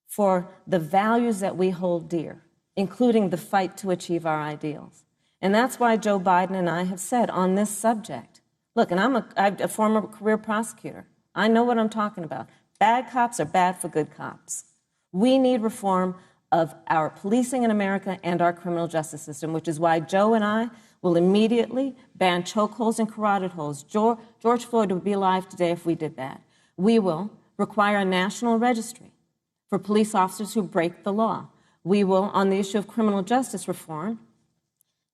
[SPEAKER 3] for the values that we hold dear, including the fight to achieve our ideals. And that's why Joe Biden and I have said on this subject, look, and I'm a former career prosecutor. I know what I'm talking about. Bad cops are bad for good cops. We need reform of our policing in America and our criminal justice system, which is why Joe and I will immediately ban chokeholds and carotid holds. George Floyd would be alive today if we did that. We will require a national registry for police officers who break the law. We will, on the issue of criminal justice reform,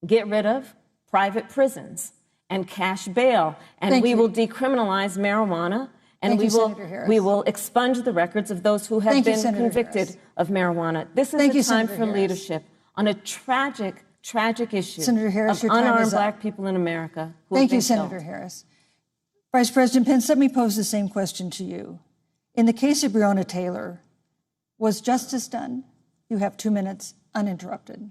[SPEAKER 3] get rid of private prisons and cash bail, and we will decriminalize marijuana, and we will expunge the records of those who have been convicted of marijuana. This is a time for leadership on a tragic, tragic issue of unarmed black people in America who have been killed.
[SPEAKER 2] Senator Harris. Vice President Pence, let me pose the same question to you. In the case of Breonna Taylor, was justice done? You have 2 minutes, uninterrupted.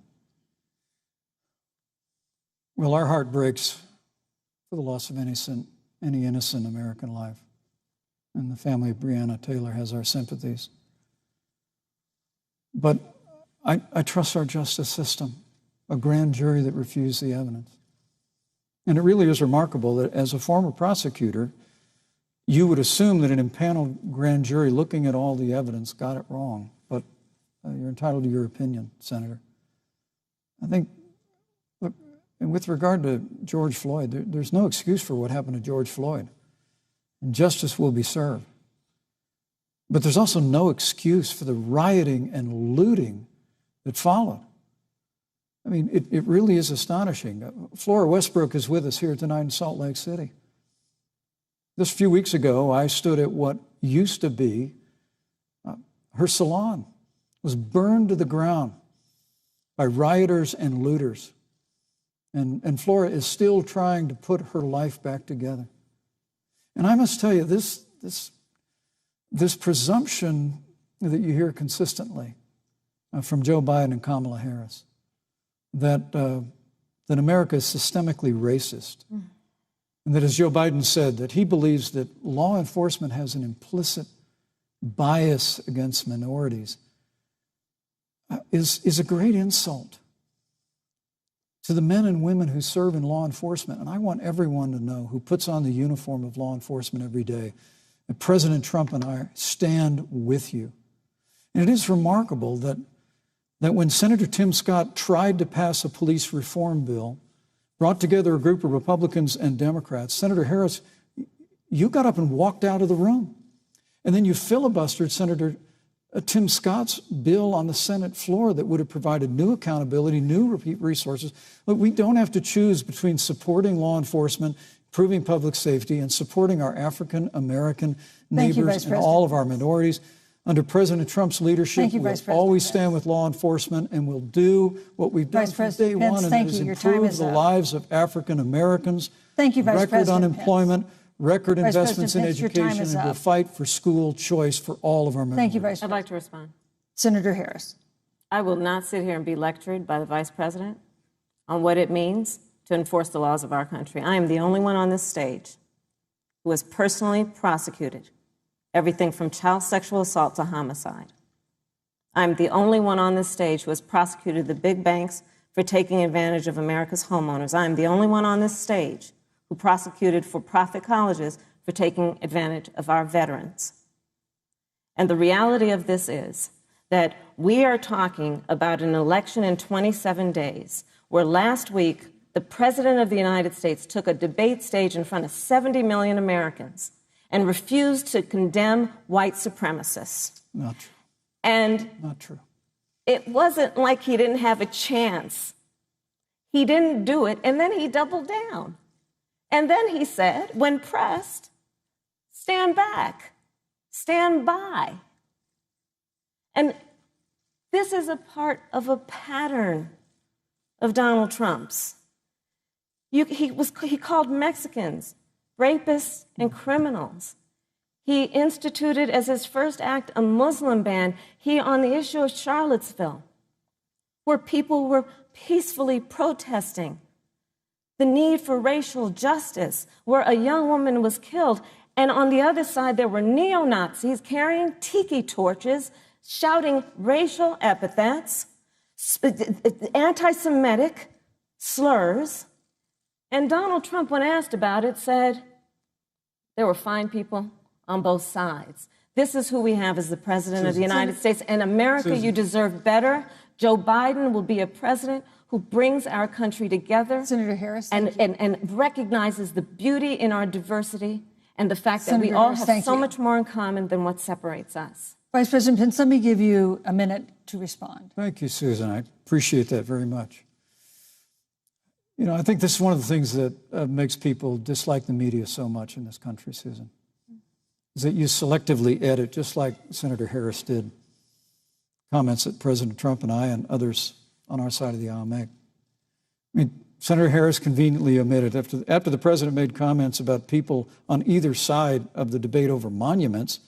[SPEAKER 4] Well, our heart breaks for the loss of innocent any innocent American life. And the family of Breonna Taylor has our sympathies. But I trust our justice system, a grand jury that refused the evidence. And it really is remarkable that as a former prosecutor, you would assume that an impaneled grand jury looking at all the evidence got it wrong. But you're entitled to your opinion, Senator. I think, look, and with regard to George Floyd, there's no excuse for what happened to George Floyd. And justice will be served. But there's also no excuse for the rioting and looting that followed. I mean, it really is astonishing. Flora Westbrook is with us here tonight in Salt Lake City. Just a few weeks ago, I stood at what used to be her salon. It was burned to the ground by rioters and looters. And Flora is still trying to put her life back together. And I must tell you, this presumption that you hear consistently from Joe Biden and Kamala Harris, that America is systemically racist, and that, as Joe Biden said, that he believes that law enforcement has an implicit bias against minorities, is a great insult to the men and women who serve in law enforcement. And I want everyone to know, who puts on the uniform of law enforcement every day, that President Trump and I stand with you. And it is remarkable that when Senator Tim Scott tried to pass a police reform bill, brought together a group of Republicans and Democrats, Senator Harris, you got up and walked out of the room. And then you filibustered Senator Tim Scott's bill on the Senate floor that would have provided new accountability, new resources. Look, we don't have to choose between supporting law enforcement, improving public safety, and supporting our African-American neighbors and all of our minorities. Under President Trump's leadership, we'll always stand with law enforcement, and we'll do what we've done from day one, and that is improve the lives of African Americans.
[SPEAKER 2] Thank you, Vice President
[SPEAKER 4] Record unemployment, record investments in education, and we'll fight for school choice for all of our minorities.
[SPEAKER 2] Thank you, Vice President.
[SPEAKER 3] I'd like to respond.
[SPEAKER 2] Senator Harris.
[SPEAKER 3] I will not sit here and be lectured by the Vice President on what it means to enforce the laws of our country. I am the only one on this stage who has personally prosecuted everything from child sexual assault to homicide. I'm the only one on this stage who has prosecuted the big banks for taking advantage of America's homeowners. I'm the only one on this stage who prosecuted for-profit colleges for taking advantage of our veterans. And the reality of this is that we are talking about an election in 27 days, where last week the President of the United States took a debate stage in front of 70 million Americans and refused to condemn white supremacists.
[SPEAKER 4] Not true.
[SPEAKER 3] And
[SPEAKER 4] not true.
[SPEAKER 3] It wasn't like he didn't have a chance. He didn't do it, and then he doubled down. And then he said, when pressed, stand back, stand by. And this is a part of a pattern of Donald Trump's. He called Mexicans rapists and criminals. He instituted as his first act a Muslim ban. On the issue of Charlottesville, where people were peacefully protesting the need for racial justice, where a young woman was killed. And on the other side, there were neo-Nazis carrying tiki torches, shouting racial epithets, anti-Semitic slurs. And Donald Trump, when asked about it, said there were fine people on both sides. This is who we have as the President of the United States. And America, you deserve better. Joe Biden will be a president who brings our country together.
[SPEAKER 2] Senator Harris.
[SPEAKER 3] And recognizes the beauty in our diversity and the fact that we all have so much more in common than what separates us.
[SPEAKER 2] Vice President Pence, let me give you a minute to respond.
[SPEAKER 4] Thank you, Susan. I appreciate that very much. You know, I think this is one of the things that makes people dislike the media so much in this country, Susan, is that you selectively edit, just like Senator Harris did, comments that President Trump and I and others on our side of the aisle make. I mean, Senator Harris conveniently omitted, after the president made comments about people on either side of the debate over monuments,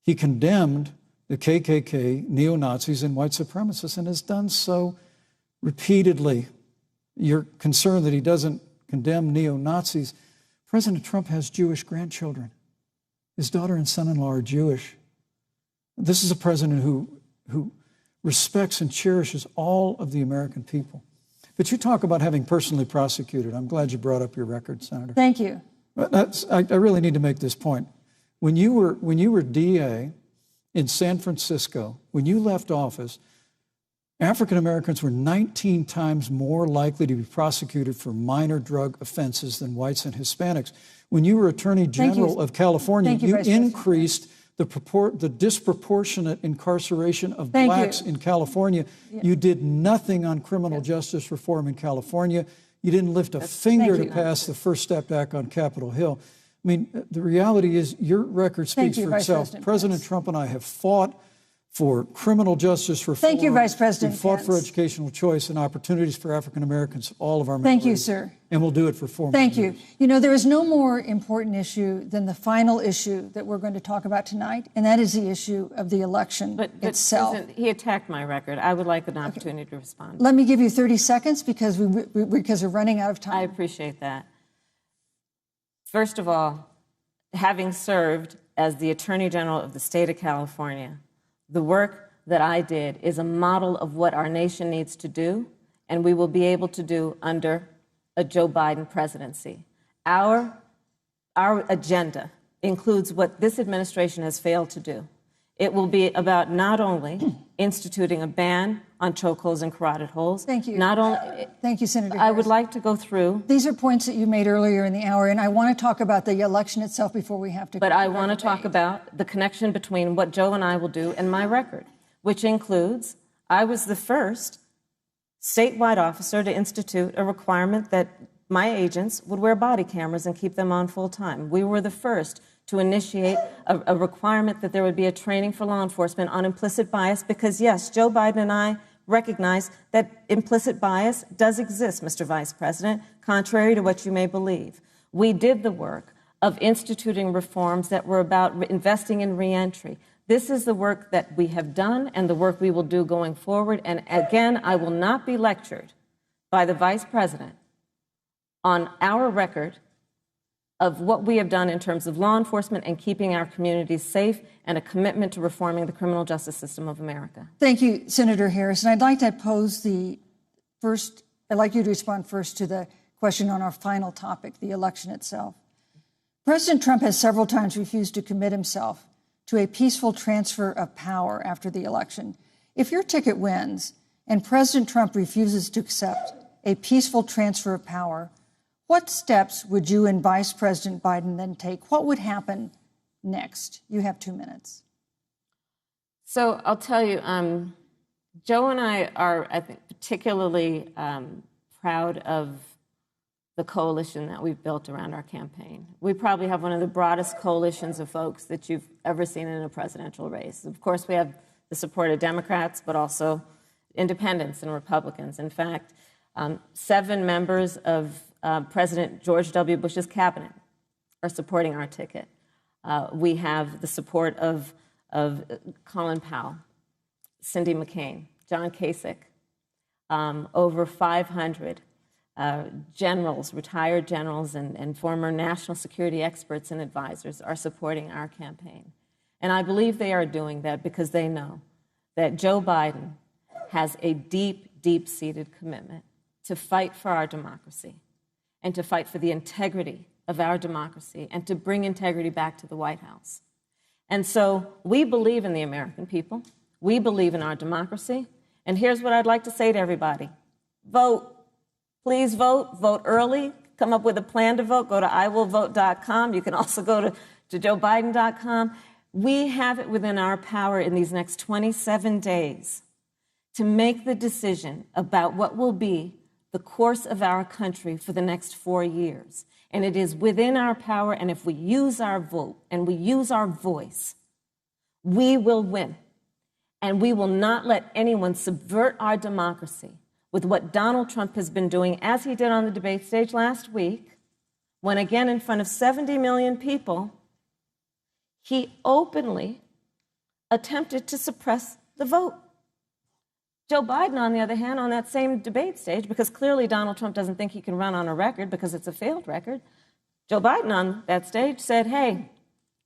[SPEAKER 4] he condemned the KKK, neo-Nazis, and white supremacists, and has done so repeatedly. You're concerned that he doesn't condemn neo-Nazis, President Trump has Jewish grandchildren. His daughter and son-in-law are Jewish. This is a president who respects and cherishes all of the American people. But you talk about having personally prosecuted. I'm glad you brought up your record, Senator.
[SPEAKER 2] Thank you.
[SPEAKER 4] I really need to make this point. When you were DA in San Francisco, when you left office, African Americans were 19 times more likely to be prosecuted for minor drug offenses than whites and Hispanics. When you were Attorney General of California, you increased the disproportionate incarceration of blacks in California. You did nothing on criminal justice reform in California. You didn't lift a finger to pass the First Step Act on Capitol Hill. I mean, the reality is your record speaks for itself. President Trump and I have fought for criminal justice reform.
[SPEAKER 2] Thank you, Vice President
[SPEAKER 4] Pence. We fought for educational choice and opportunities for African Americans, all of our members.
[SPEAKER 2] Thank you, sir.
[SPEAKER 4] And we'll do it for 4 more
[SPEAKER 2] Thank
[SPEAKER 4] years.
[SPEAKER 2] you. You know, there is no more important issue than the final issue that we're going to talk about tonight, and that is the issue of the election itself.
[SPEAKER 3] Susan, he attacked my record. I would like an opportunity to respond.
[SPEAKER 2] Let me give you 30 seconds because we're running out of time.
[SPEAKER 3] I appreciate that. First of all, having served as the Attorney General of the state of California, the work that I did is a model of what our nation needs to do, and we will be able to do under a Joe Biden presidency. Our agenda includes what this administration has failed to do. It will be about not only instituting a ban on chokeholds and carotid holes.
[SPEAKER 2] Thank you.
[SPEAKER 3] Not only.
[SPEAKER 2] Thank you, Senator
[SPEAKER 3] I
[SPEAKER 2] Harris.
[SPEAKER 3] would like to go through.
[SPEAKER 2] These are points that you made earlier in the hour, and I want to talk about the election itself before we have to.
[SPEAKER 3] But I want to talk about the connection between what Joe and I will do and my record, which includes I was the first statewide officer to institute a requirement that my agents would wear body cameras and keep them on full time. We were the first to initiate a requirement that there would be a training for law enforcement on implicit bias because, yes, Joe Biden and I recognize that implicit bias does exist, Mr. Vice President, contrary to what you may believe. We did the work of instituting reforms that were about investing in reentry. This is the work that we have done and the work we will do going forward. And again, I will not be lectured by the Vice President on our record of what we have done in terms of law enforcement and keeping our communities safe and a commitment to reforming the criminal justice system of America.
[SPEAKER 2] Thank you, Senator Harris. And I'd like to pose I'd like you to respond first to the question on our final topic, the election itself. President Trump has several times refused to commit himself to a peaceful transfer of power after the election. If your ticket wins and President Trump refuses to accept a peaceful transfer of power, what steps would you and Vice President Biden then take? What would happen next? You have 2 minutes.
[SPEAKER 3] So I'll tell you, Joe and I are, I think, particularly proud of the coalition that we've built around our campaign. We probably have one of the broadest coalitions of folks that you've ever seen in a presidential race. Of course, we have the support of Democrats, but also independents and Republicans. In fact, 7 members of President George W. Bush's cabinet are supporting our ticket. We have the support of Colin Powell, Cindy McCain, John Kasich, over 500 generals, retired generals, and former national security experts and advisors are supporting our campaign. And I believe they are doing that because they know that Joe Biden has a deep, deep-seated commitment to fight for our democracy and to fight for the integrity of our democracy and to bring integrity back to the White House. And so we believe in the American people. We believe in our democracy. And here's what I'd like to say to everybody. Vote. Please vote. Vote early. Come up with a plan to vote. Go to iwillvote.com. You can also go to joebiden.com. We have it within our power in these next 27 days to make the decision about what will be the course of our country for the next 4 years. And it is within our power, and if we use our vote and we use our voice, we will win. And we will not let anyone subvert our democracy with what Donald Trump has been doing, as he did on the debate stage last week, when again in front of 70 million people, he openly attempted to suppress the vote. Joe Biden, on the other hand, on that same debate stage, because clearly Donald Trump doesn't think he can run on a record because it's a failed record, Joe Biden on that stage said, hey,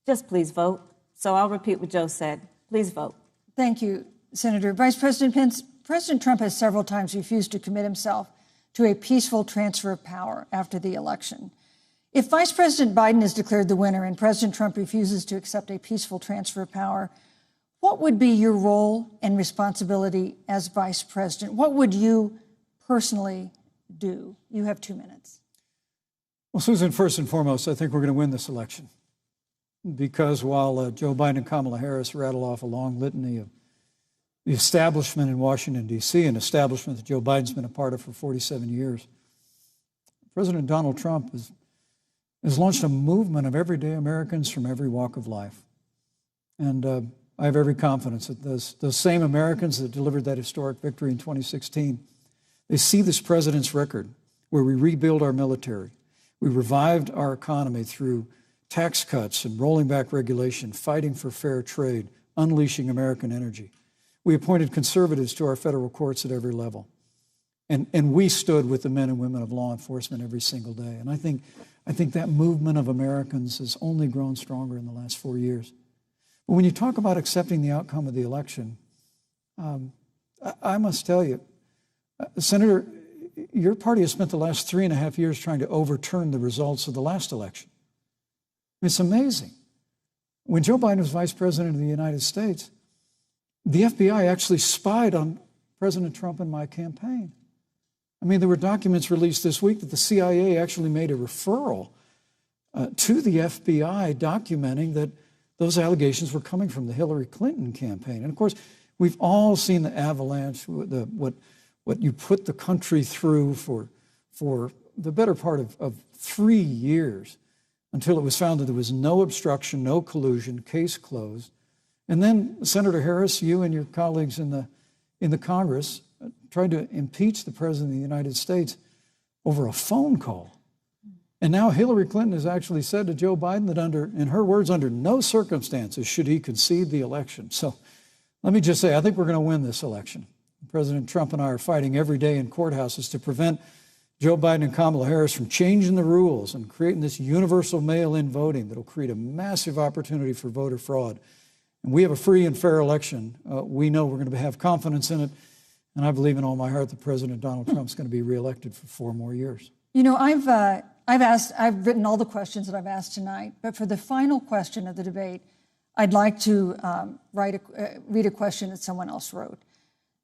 [SPEAKER 3] just please vote. So I'll repeat what Joe said. Please vote.
[SPEAKER 2] Thank you, Senator. Vice President Pence, President Trump has several times refused to commit himself to a peaceful transfer of power after the election. If Vice President Biden is declared the winner and President Trump refuses to accept a peaceful transfer of power, what would be your role and responsibility as vice president? What would you personally do? You have 2 minutes.
[SPEAKER 4] Well, Susan, first and foremost, I think we're going to win this election. Because while Joe Biden and Kamala Harris rattle off a long litany of the establishment in Washington, D.C., an establishment that Joe Biden's been a part of for 47 years, President Donald Trump has launched a movement of everyday Americans from every walk of life. And I have every confidence that those same Americans that delivered that historic victory in 2016, they see this president's record where we rebuild our military, we revived our economy through tax cuts and rolling back regulation, fighting for fair trade, unleashing American energy. We appointed conservatives to our federal courts at every level. And we stood with the men and women of law enforcement every single day. And I think that movement of Americans has only grown stronger in the last 4 years. But when you talk about accepting the outcome of the election, I must tell you, Senator, your party has spent the last 3.5 years trying to overturn the results of the last election. It's amazing. When Joe Biden was vice president of the United States, the FBI actually spied on President Trump and my campaign. I mean, there were documents released this week that the CIA actually made a referral to the FBI documenting that those allegations were coming from the Hillary Clinton campaign. And of course, we've all seen the avalanche, what you put the country through for the better part of 3 years until it was found that there was no obstruction, no collusion, case closed. And then, Senator Harris, you and your colleagues in the Congress tried to impeach the President of the United States over a phone call. And now Hillary Clinton has actually said to Joe Biden that in her words, under no circumstances should he concede the election. So let me just say, I think we're going to win this election. President Trump and I are fighting every day in courthouses to prevent Joe Biden and Kamala Harris from changing the rules and creating this universal mail-in voting that will create a massive opportunity for voter fraud. And we have a free and fair election. We know we're going to have confidence in it. And I believe in all my heart that President Donald Trump's going to be reelected for 4 more years.
[SPEAKER 2] You know, I've written all the questions that I've asked tonight, but for the final question of the debate, I'd like to read a question that someone else wrote.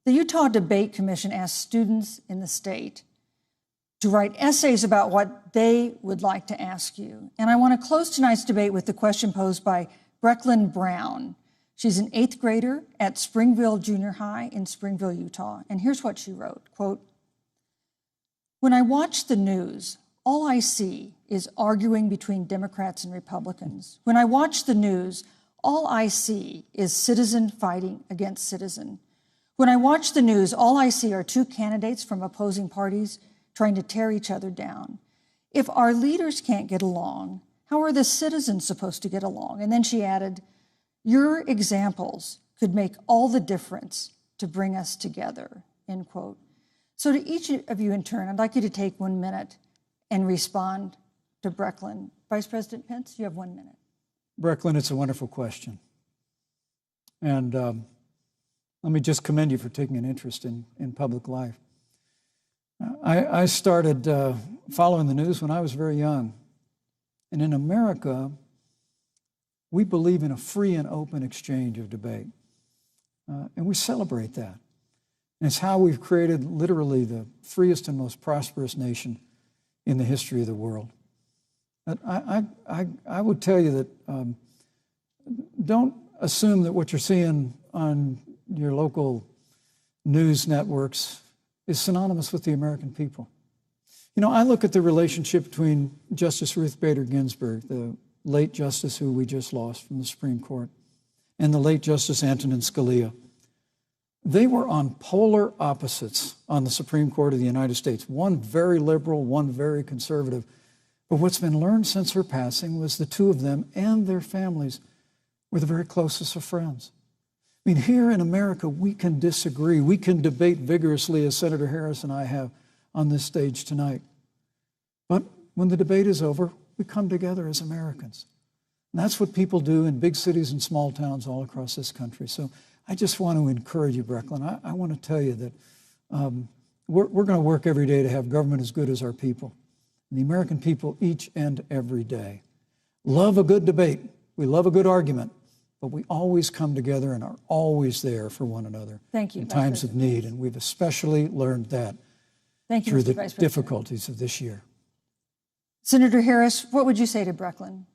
[SPEAKER 2] The Utah Debate Commission asked students in the state to write essays about what they would like to ask you. And I want to close tonight's debate with the question posed by Brecklin Brown. She's an 8th grader at Springville Junior High in Springville, Utah. And here's what she wrote, quote, "When I watch the news, all I see is arguing between Democrats and Republicans. When I watch the news, all I see is citizen fighting against citizen. When I watch the news, all I see are 2 candidates from opposing parties trying to tear each other down. If our leaders can't get along, how are the citizens supposed to get along?" And then she added, "Your examples could make all the difference to bring us together," end quote. So to each of you in turn, I'd like you to take 1 minute and respond to Brecklin. Vice President Pence, you have 1 minute.
[SPEAKER 4] Brecklin, it's a wonderful question. And let me just commend you for taking an interest in public life. I started following the news when I was very young. And in America, we believe in a free and open exchange of debate. And we celebrate that. And it's how we've created literally the freest and most prosperous nation in the history of the world. But I would tell you that don't assume that what you're seeing on your local news networks is synonymous with the American people. You know, I look at the relationship between Justice Ruth Bader Ginsburg, the late justice who we just lost from the Supreme Court, and the late Justice Antonin Scalia. They were on polar opposites on the Supreme Court of the United States, one very liberal, one very conservative. But what's been learned since her passing was the 2 of them and their families were the very closest of friends. I mean, here in America, we can disagree. We can debate vigorously, as Senator Harris and I have on this stage tonight. But when the debate is over, We come together as Americans. And that's what people do in big cities and small towns all across this country. So I just want to encourage you, Brecklin. I want to tell you that we're going to work every day to have government as good as our people. And the American people each and every day love a good debate. We love a good argument. But we always come together and are always there for one another.
[SPEAKER 2] Thank you,
[SPEAKER 4] in times of need. And we've especially learned that through the difficulties of this year.
[SPEAKER 2] Senator Harris, what would you say to Brecklin?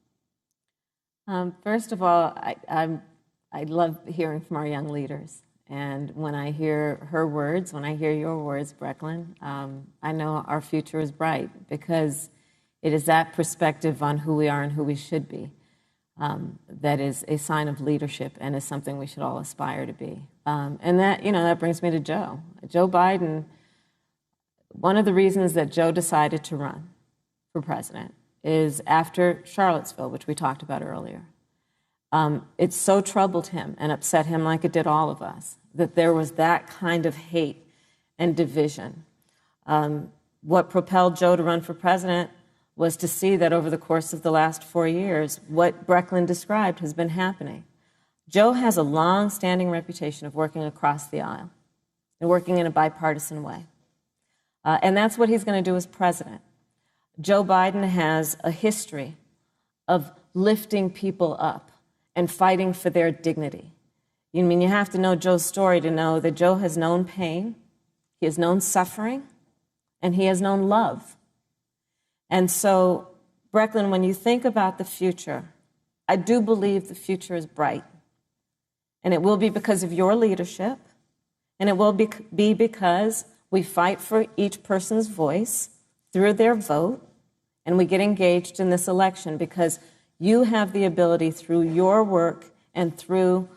[SPEAKER 3] First of all, I love hearing from our young leaders. And when I hear her words, when I hear your words, Brecklin, I know our future is bright because it is that perspective on who we are and who we should be that is a sign of leadership and is something we should all aspire to be. And that, that brings me to Joe. Joe Biden, one of the reasons that Joe decided to run for president is after Charlottesville, which we talked about earlier. It so troubled him and upset him like it did all of us, that there was that kind of hate and division. What propelled Joe to run for president was to see that over the course of the last 4 years, what Brecklin described has been happening. Joe has a long-standing reputation of working across the aisle and working in a bipartisan way. And that's what he's going to do as president. Joe Biden has a history of lifting people up and fighting for their dignity. You have to know Joe's story to know that Joe has known pain, he has known suffering, and he has known love. And so, Brecklin, when you think about the future, I do believe the future is bright. And it will be because of your leadership, and it will be because we fight for each person's voice through their vote, and we get engaged in this election because you have the ability through your work and through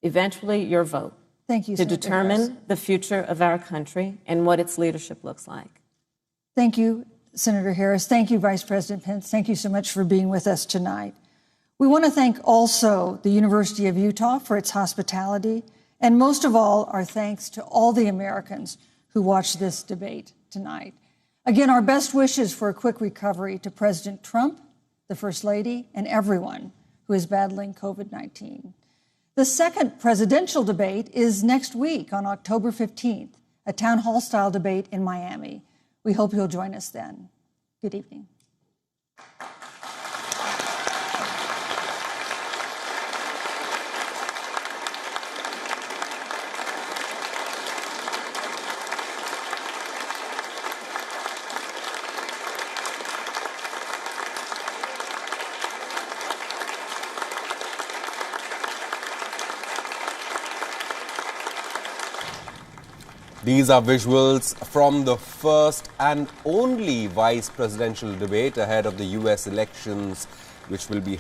[SPEAKER 3] eventually your vote to determine the future of our country and what its leadership looks like.
[SPEAKER 2] Thank you, Senator Harris. Thank you, Vice President Pence. Thank you so much for being with us tonight. We want to thank also the University of Utah for its hospitality, and most of all, our thanks to all the Americans who watched this debate tonight. Again, our best wishes for a quick recovery to President Trump, the First Lady, and everyone who is battling COVID-19. The second presidential debate is next week on October 15th, a town hall-style debate in Miami. We hope you'll join us then. Good evening.
[SPEAKER 5] These are visuals from the first and only vice presidential debate ahead of the U.S. elections, which will be